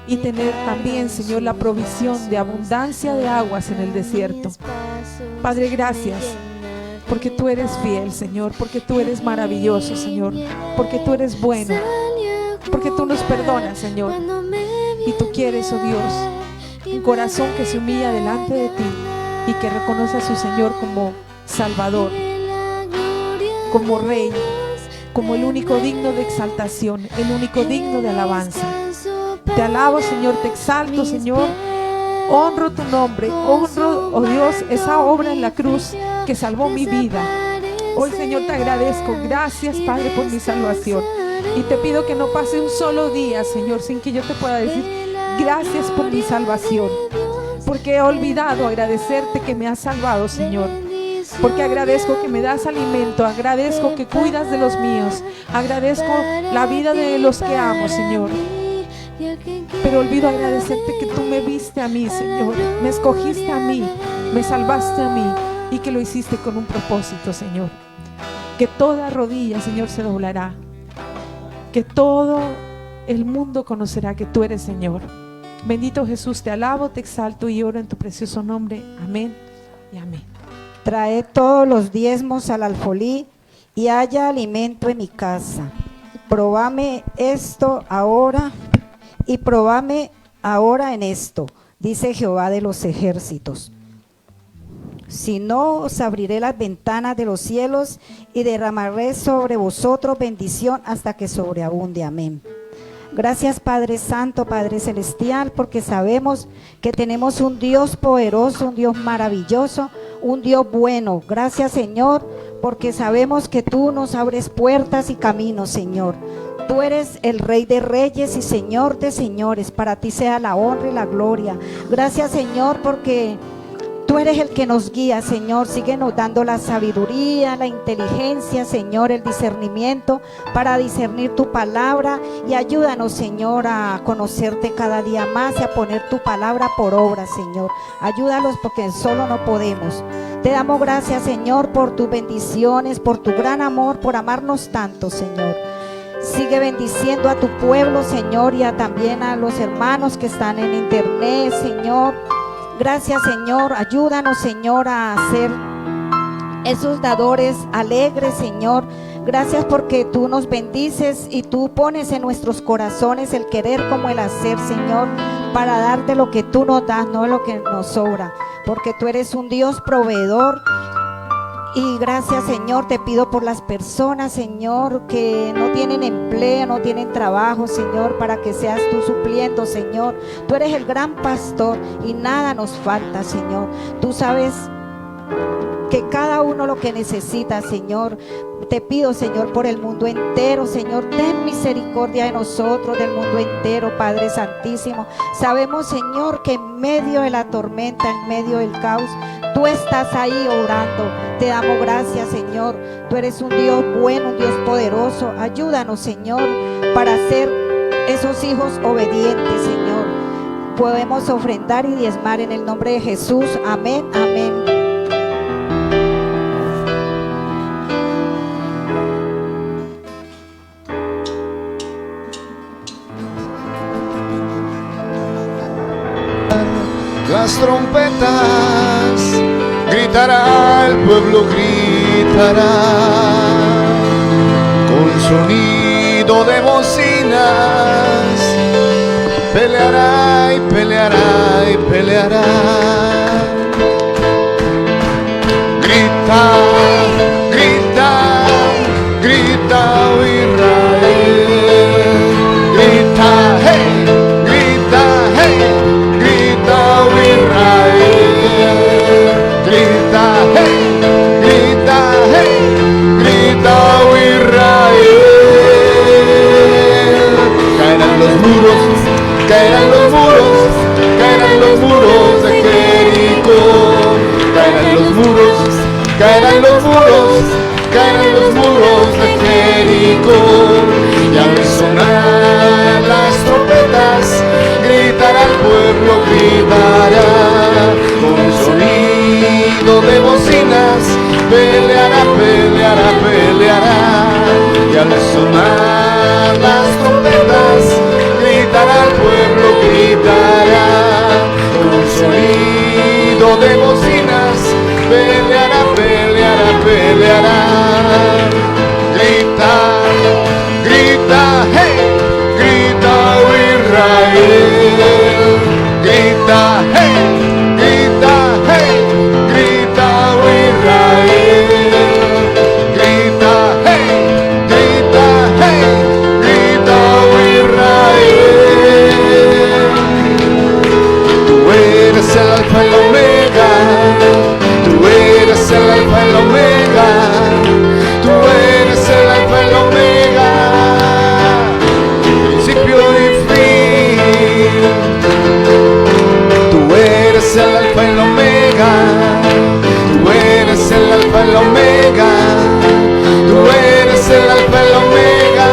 y tener también, Señor, la provisión de abundancia de aguas en el desierto. Padre, gracias, porque tú eres fiel, Señor, porque tú eres maravilloso, Señor, porque tú eres bueno, porque tú nos perdonas, Señor, y tú quieres, oh Dios, un corazón que se humilla delante de ti y que reconoce a su Señor como Salvador, como Rey, como el único digno de exaltación, el único digno de alabanza. Te alabo, Señor, te exalto, Señor, honro tu nombre, honro, oh Dios, esa obra en la cruz que salvó mi vida. Hoy, Señor, te agradezco, gracias, Padre, por mi salvación, y te pido que no pase un solo día, Señor, sin que yo te pueda decir gracias por mi salvación, porque he olvidado agradecerte que me has salvado, Señor. Porque agradezco que me das alimento, agradezco que cuidas de los míos, agradezco la vida de los que amo, Señor. Pero olvido agradecerte que tú me viste a mí, Señor, me escogiste a mí, me salvaste a mí y que lo hiciste con un propósito, Señor. Que toda rodilla, Señor, se doblará, que todo el mundo conocerá que tú eres Señor. Bendito Jesús, te alabo, te exalto y oro en tu precioso nombre. Amén y amén. Traed todos los diezmos al alfolí y haya alimento en mi casa. Probame esto ahora y probame ahora en esto, dice Jehová de los ejércitos. Si no, os abriré las ventanas de los cielos y derramaré sobre vosotros bendición hasta que sobreabunde. Amén. Gracias, Padre Santo, Padre Celestial, porque sabemos que tenemos un Dios poderoso, un Dios maravilloso, un Dios bueno. Gracias, Señor, porque sabemos que tú nos abres puertas y caminos, Señor. Tú eres el Rey de Reyes y Señor de Señores. Para ti sea la honra y la gloria. Gracias, Señor, porque tú eres el que nos guía, Señor. Síguenos dando la sabiduría, la inteligencia, Señor, el discernimiento para discernir tu palabra, y ayúdanos, Señor, a conocerte cada día más y a poner tu palabra por obra, Señor. Ayúdalos porque solo no podemos. Te damos gracias, Señor, por tus bendiciones, por tu gran amor, por amarnos tanto, Señor. Sigue bendiciendo a tu pueblo, Señor, y también a los hermanos que están en internet, Señor. Gracias, Señor. Ayúdanos, Señor, a ser esos dadores alegres, Señor. Gracias porque tú nos bendices y tú pones en nuestros corazones el querer como el hacer, Señor, para darte lo que tú nos das, no lo que nos sobra, porque tú eres un Dios proveedor. Y gracias, Señor, te pido por las personas, Señor, que no tienen empleo, no tienen trabajo, Señor, para que seas tú supliendo, Señor. Tú eres el gran pastor y nada nos falta, Señor. Tú sabes que cada uno lo que necesita, Señor. Te pido, Señor, por el mundo entero, Señor, ten misericordia de nosotros, del mundo entero, Padre Santísimo. Sabemos, Señor, que en medio de la tormenta, en medio del caos, tú estás ahí orando. Te damos gracias, Señor. Tú eres un Dios bueno, un Dios poderoso. Ayúdanos, Señor, para ser esos hijos obedientes, Señor. Podemos ofrendar y diezmar en el nombre de Jesús. Amén, amén. Las trompetas, gritará el pueblo, gritará con sonido de bocinas, peleará y peleará y peleará. Grita, grita. caerán los muros de Jericó, caerán los muros, caerán los muros, caerán los muros de Jericó. Y al sonar las trompetas, gritará el pueblo, gritará con sonido de bocinas, peleará, peleará, peleará. Y al sonar las trompetas, gritará el pueblo, gritará con sonido de bocinas, peleará, peleará, peleará. Grita, grita, hey, grita, oh Israel. Grita, hey, grita, hey, grita, oh Israel. Grita, hey, grita, hey, grita, oh Israel. Tú eres el alfa y el omega, tú eres el alfa y el omega, tú eres el alfa y el omega, principio y fin. Tú eres el alfa y el omega, tú eres el alfa y el omega, tú eres el alfa y el omega,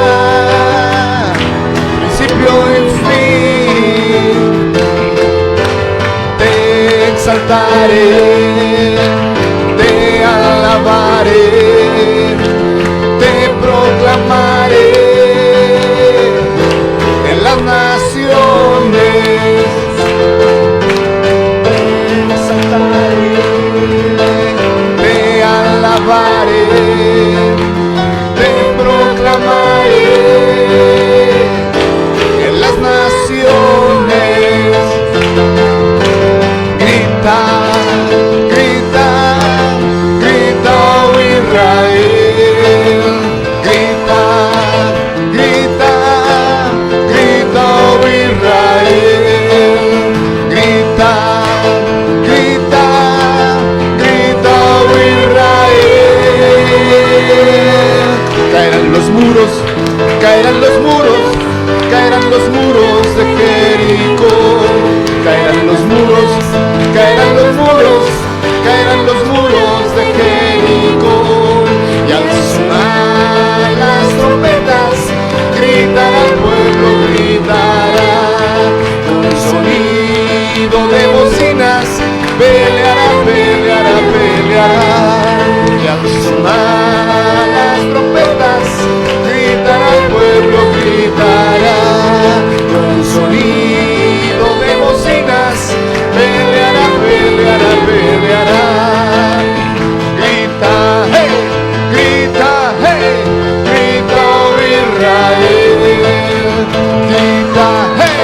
principio y fin. Te exaltaré, te alabaré, te proclamaré en las naciones. Te exaltaré, te alabaré, te proclamaré en las naciones. Grita, grita, grita, oh Israel. Grita, grita, grita, oh Israel. Grita, grita, grita, oh Israel. Caerán los muros, caerán los muros, caerán los muros de Jericó. Caerán los muros, caerán los muros, caerán los muros de Jericó. Y al sonar las trompetas, gritará el pueblo, gritará con sonido de bocinas, peleará, peleará, peleará. Y al sonar las trompetas, gritará el pueblo, gritará con sonido de bocinas, peleará, peleará, peleará. Grita, hey, grita, hey, grita, oh Israel. Grita, hey,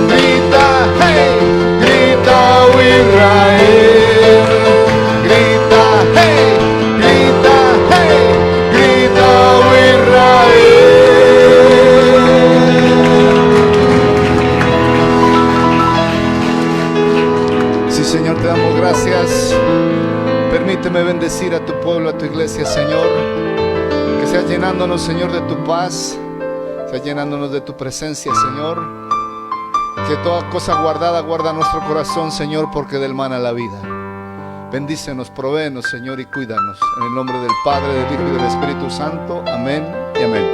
grita, hey, grita, oh Israel. Grita, hey, grita, hey, grita, oh Israel. Sí, Señor, te damos gracias. Permíteme bendecir a tu pueblo, a tu iglesia, Señor. Que seas llenándonos, Señor, de tu paz, seas llenándonos de tu presencia, Señor. Que toda cosa guardada guarda nuestro corazón, Señor, porque del mana la vida. Bendícenos, provéenos, Señor, y cuídanos. En el nombre del Padre, del Hijo y del Espíritu Santo. Amén y amén.